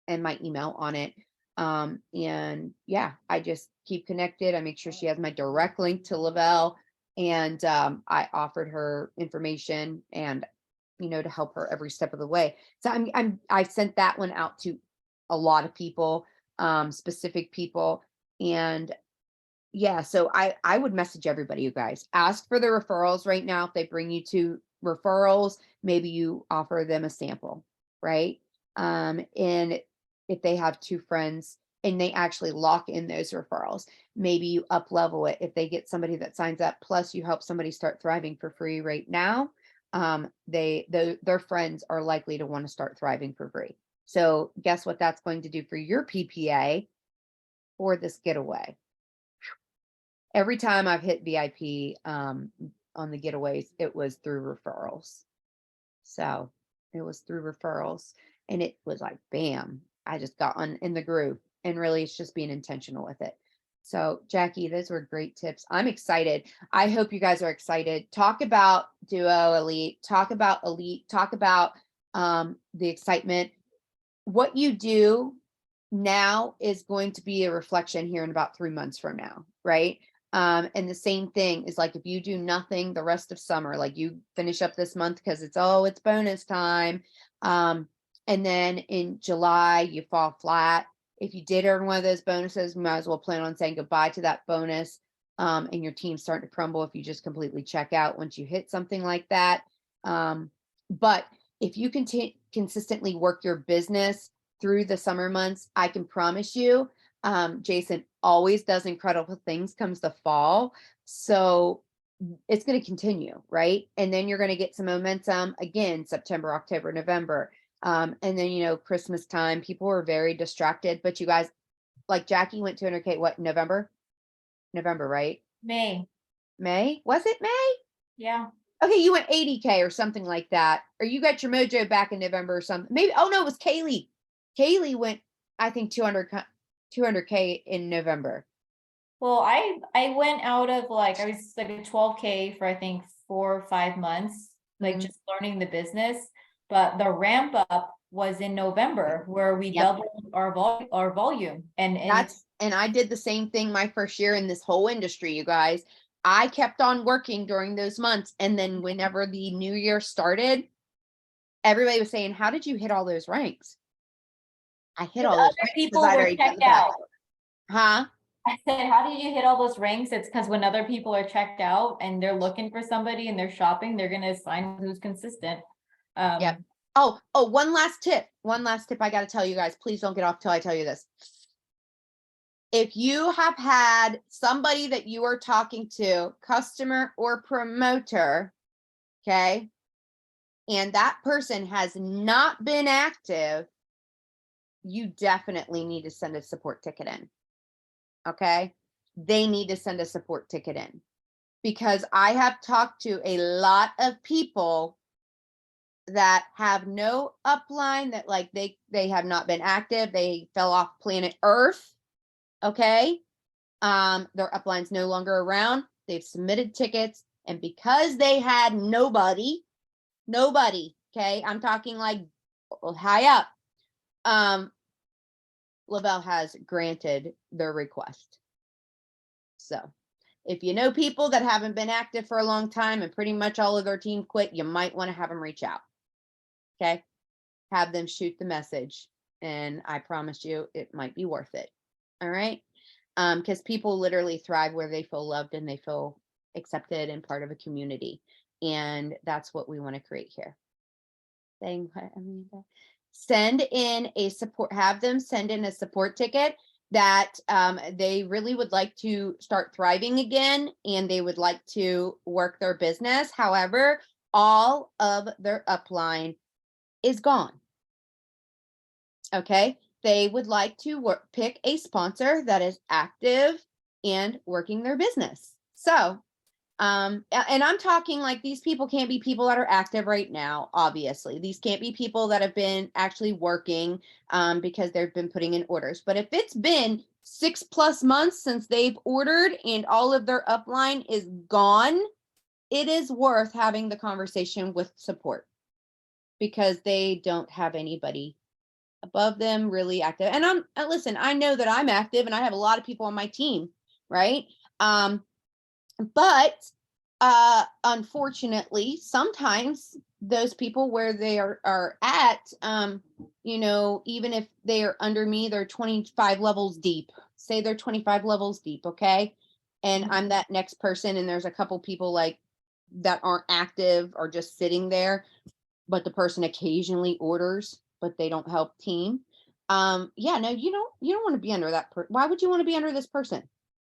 [SPEAKER 1] and my email on it. And yeah, I just keep connected. I make sure she has my direct link to Lavelle. And I offered her information and, to help her every step of the way. So I sent that one out to a lot of people, specific people. And yeah, so I would message everybody, you guys. Ask for the referrals right now. If they bring you to referrals, maybe you offer them a sample, right? And if they have two friends and they actually lock in those referrals, maybe you up level it. If they get somebody that signs up, plus you help somebody start thriving for free right now, their friends are likely to want to start thriving for free. So guess what that's going to do for your PPA for this getaway? Every time I've hit VIP on the getaways, it was through referrals. So it was through referrals, and it was like, bam, I just got on in the groove. And really, it's just being intentional with it. So, Jackie, those were great tips. I'm excited. I hope you guys are excited. Talk about Duo Elite, talk about Elite, talk about the excitement. What you do now is going to be a reflection here in about 3 months from now, right? And the same thing is like if you do nothing the rest of summer, like you finish up this month because it's bonus time. And then in July you fall flat. If you did earn one of those bonuses, you might as well plan on saying goodbye to that bonus. And your team's starting to crumble if you just completely check out once you hit something like that. But if you consistently work your business through the summer months, I can promise you, Jason always does incredible things comes the fall. So it's going to continue, right? And then you're going to get some momentum again, September, October, November. And then, Christmas time, people were very distracted, but you guys, like Jackie went to 100K, what, November, right?
[SPEAKER 2] May.
[SPEAKER 1] May? Was it May?
[SPEAKER 2] Yeah.
[SPEAKER 1] Okay, you went 80K or something like that. Or you got your mojo back in November or something. Maybe, oh no, it was Kaylee. Kaylee went, I think 200K in November.
[SPEAKER 2] Well, I went out of I was like a 12K for I think 4 or 5 months,
[SPEAKER 1] Mhm.
[SPEAKER 2] just learning the business. But the ramp up was in November where we
[SPEAKER 1] Yep.
[SPEAKER 2] doubled our volume. And
[SPEAKER 1] And I did the same thing my first year in this whole industry, you guys. I kept on working during those months. And then whenever the new year started, everybody was saying, how did you hit all those ranks? I hit
[SPEAKER 2] because
[SPEAKER 1] all those
[SPEAKER 2] other
[SPEAKER 1] ranks because
[SPEAKER 2] people
[SPEAKER 1] I'd
[SPEAKER 2] were
[SPEAKER 1] already done the
[SPEAKER 2] checked
[SPEAKER 1] back.
[SPEAKER 2] out.
[SPEAKER 1] Huh?
[SPEAKER 2] I said, how did you hit all those ranks? It's because when other people are checked out and they're looking for somebody and they're shopping, they're gonna assign who's consistent.
[SPEAKER 1] Yep. Oh, one last tip. One last tip I got to tell you guys. Please don't get off till I tell you this. If you have had somebody that you are talking to, customer or promoter, okay, and that person has not been active, you definitely need to send a support ticket in. Okay. They need to send a support ticket in because I have talked to a lot of people that have no upline, that like they have not been active. They fell off planet Earth. Okay. Their upline's no longer around. They've submitted tickets, and because they had nobody, okay, I'm talking like high up, Lavelle has granted their request. So if you know people that haven't been active for a long time and pretty much all of their team quit, you might want to have them reach out. Okay. Have them shoot the message. And I promise you, it might be worth it. All right. Because people literally thrive where they feel loved and they feel accepted and part of a community. And that's what we want to create here. Send in a support, have them send in a support ticket. that they really would like to start thriving again, and they would like to work their business. However, all of their upline is gone. Okay. They would like to pick a sponsor that is active and working their business. So, and I'm talking like these people can't be people that are active right now. Obviously, these can't be people that have been actually working because they've been putting in orders. But if it's been 6+ months since they've ordered and all of their upline is gone, it is worth having the conversation with support, because they don't have anybody above them really active. And listen, I know that I'm active and I have a lot of people on my team, right? But unfortunately, sometimes those people where they are at, even if they are under me, they're 25 levels deep. Say they're 25 levels deep, okay? And I'm that next person, and there's a couple people like that aren't active or just sitting there, but the person occasionally orders, but they don't help team. Yeah, no, you don't want to be under that why would you want to be under this person?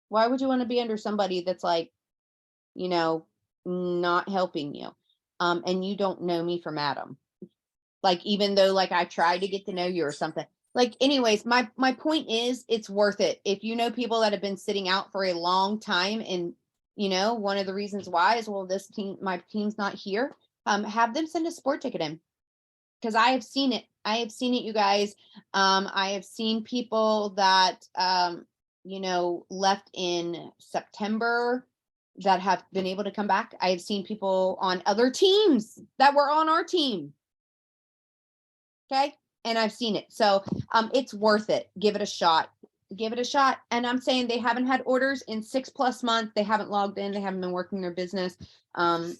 [SPEAKER 1] Why would you want to be under somebody that's like, you know, not helping you? And you don't know me from Adam. Like, even though like I try to get to know you or something. Like, anyways, my point is, it's worth it. If you know people that have been sitting out for a long time, and one of the reasons why is, well, my team's not here, have them send a sport ticket in, because I have seen it. I have seen it, you guys. I have seen people that left in September that have been able to come back. I have seen people on other teams that were on our team. Okay. And I've seen it. So it's worth it. Give it a shot. Give it a shot. And I'm saying they haven't had orders in 6+ months. They haven't logged in. They haven't been working their business. And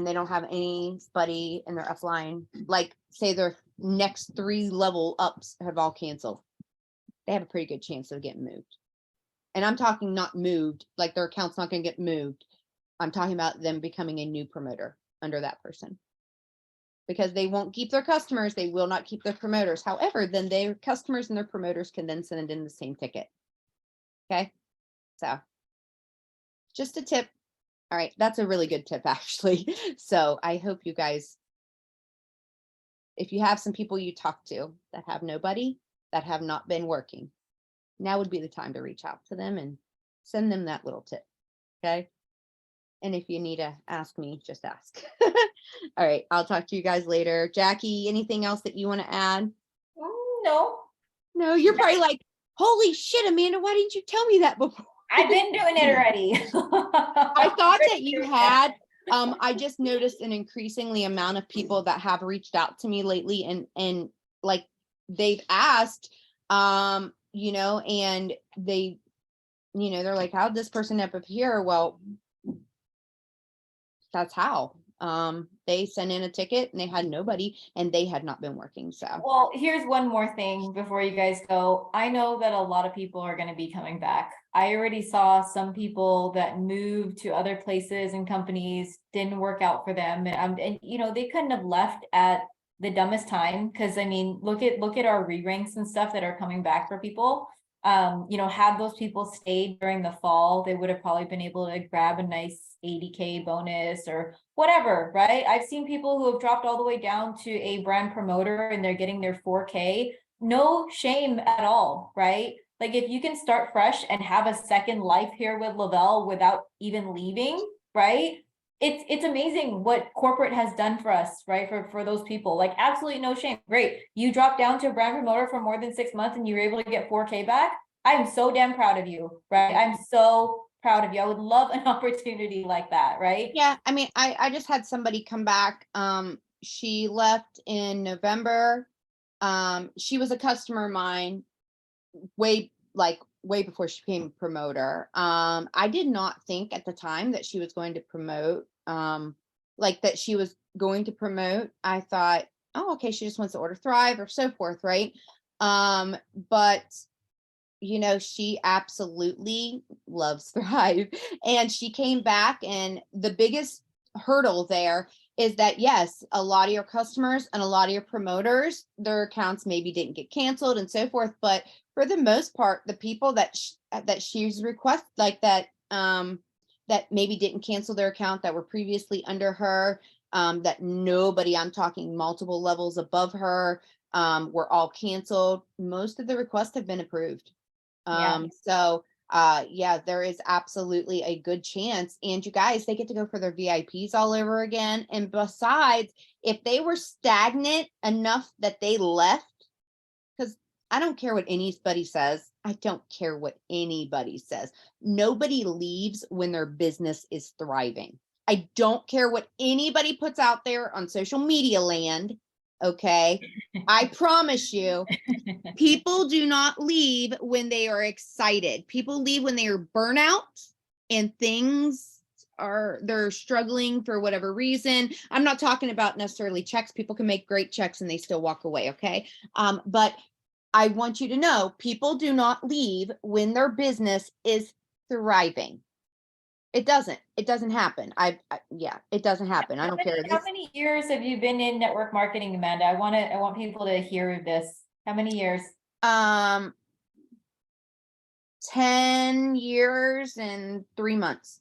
[SPEAKER 1] they don't have anybody in their upline. Like, say their next 3 level ups have all canceled. They have a pretty good chance of getting moved. And I'm talking not moved, like their account's not going to get moved. I'm talking about them becoming a new promoter under that person, because they won't keep their customers. They will not keep their promoters. However, then their customers and their promoters can then send in the same ticket. Okay. So just a tip. All right. That's a really good tip, actually. So I hope you guys, if you have some people you talk to that have nobody, that have not been working, now would be the time to reach out to them and send them that little tip. Okay. And if you need to ask me, just ask. All right. I'll talk to you guys later. Jackie, anything else that you want to add?
[SPEAKER 2] No.
[SPEAKER 1] No, you're probably like, holy shit, Amanda, why didn't you tell me that before?
[SPEAKER 2] I've been doing it already.
[SPEAKER 1] I thought that you had. I just noticed an increasingly amount of people that have reached out to me lately, and like they've asked, and they, they're like, how'd this person end up here? Well, that's how. They sent in a ticket and they had nobody, and they had not been working. So,
[SPEAKER 2] well, here's one more thing before you guys go. I know that a lot of people are going to be coming back. I already saw some people that moved to other places and companies, didn't work out for them. And they couldn't have left at the dumbest time. Cause I mean, look at our re-ranks and stuff that are coming back for people. Had those people stayed during the fall, they would have probably been able to grab a nice 80K bonus or whatever, right? I've seen people who have dropped all the way down to a brand promoter and they're getting their 4K. No shame at all, right? Like, if you can start fresh and have a second life here with Lavelle without even leaving, right? It's amazing what corporate has done for us, right? For those people, like, absolutely no shame. Great. You dropped down to a brand promoter for more than 6 months and you were able to get 4K back. I'm so damn proud of you, right? I'm so proud of you. I would love an opportunity like that, right?
[SPEAKER 1] yeah, I mean, I just had somebody come back. She left in November. She was a customer of mine way before she became a promoter. I did not think at the time that she was going to promote, that she was going to promote. I thought, oh, okay, she just wants to order Thrive or so forth, right? But she absolutely loves Thrive. And she came back, and the biggest hurdle there is that, yes, a lot of your customers and a lot of your promoters, their accounts maybe didn't get canceled and so forth, but for the most part, the people that she's request like that, that maybe didn't cancel their account that were previously under her, that nobody, I'm talking multiple levels above her, were all canceled. Most of the requests have been approved.
[SPEAKER 2] Yeah.
[SPEAKER 1] So yeah, there is absolutely a good chance. And you guys, they get to go for their VIPs all over again. And besides, if they were stagnant enough that they left, because I don't care what anybody says. I don't care what anybody says. Nobody leaves when their business is thriving. I don't care what anybody puts out there on social media land. Okay. I promise you, people do not leave when they are excited. People leave when they are burnout and they're struggling for whatever reason. I'm not talking about necessarily checks. People can make great checks and they still walk away. Okay. But I want you to know, people do not leave when their business is thriving. It doesn't happen. Yeah, it doesn't happen. I don't care.
[SPEAKER 2] How many years have you been in network marketing, Amanda? I want people to hear this. How many years?
[SPEAKER 1] 10 years and 3 months.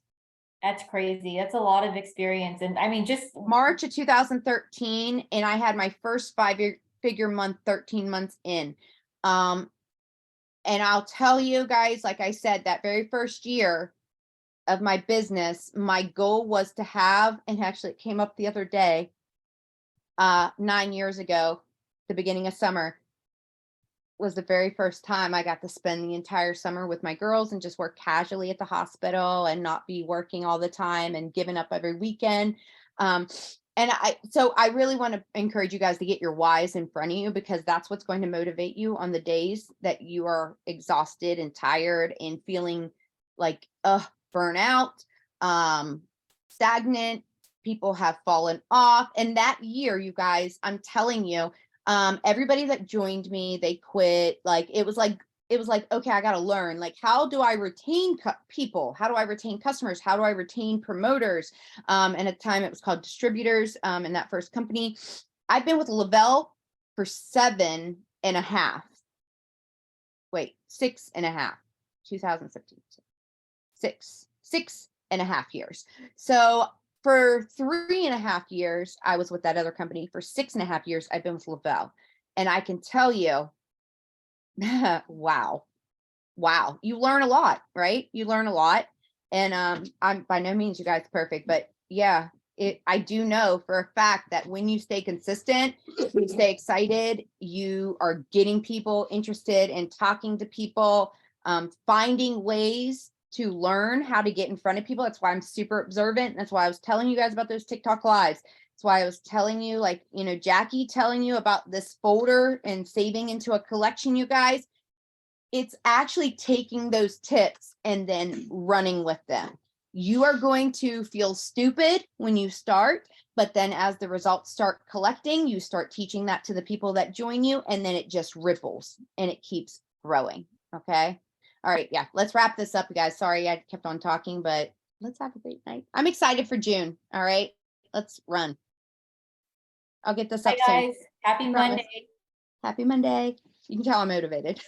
[SPEAKER 2] That's crazy. That's a lot of experience. And I mean, just
[SPEAKER 1] March of 2013, and I had my first figure month 13 months in. And I'll tell you guys, like I said, that very first year of my business, my goal was to have, and actually it came up the other day, 9 years ago, the beginning of summer, was the very first time I got to spend the entire summer with my girls and just work casually at the hospital and not be working all the time and giving up every weekend. So I really want to encourage you guys to get your whys in front of you, because that's what's going to motivate you on the days that you are exhausted and tired and feeling like burnout, stagnant. People have fallen off. And that year, you guys, I'm telling you, everybody that joined me, they quit. Like it was like, okay, I got to learn, like, how do I retain people? How do I retain customers? How do I retain promoters? And at the time it was called distributors, in that first company. I've been with Lavelle for 7.5. Wait, 6.5, 2017, 6.5 years. So for 3.5 years, I was with that other company. For 6.5 years, I've been with Lavelle. And I can tell you, wow, you learn a lot, right? You learn a lot. And I'm by no means you guys perfect, but yeah, I do know for a fact that when you stay consistent, you stay excited, you are getting people interested in talking to people, finding ways to learn how to get in front of people. That's why I'm super observant. That's why I was telling you guys about those TikTok lives. That's why I was telling you, like, Jackie telling you about this folder and saving into a collection, you guys. It's actually taking those tips and then running with them. You are going to feel stupid when you start, but then as the results start collecting, you start teaching that to the people that join you, and then it just ripples and it keeps growing. Okay. All right. Yeah. Let's wrap this up, you guys. Sorry, I kept on talking, but let's have a great night. I'm excited for June. All right. Let's run. I'll get this
[SPEAKER 2] hi
[SPEAKER 1] up soon.
[SPEAKER 2] guys. Happy
[SPEAKER 1] Promise.
[SPEAKER 2] Monday.
[SPEAKER 1] Happy Monday. You can tell I'm motivated.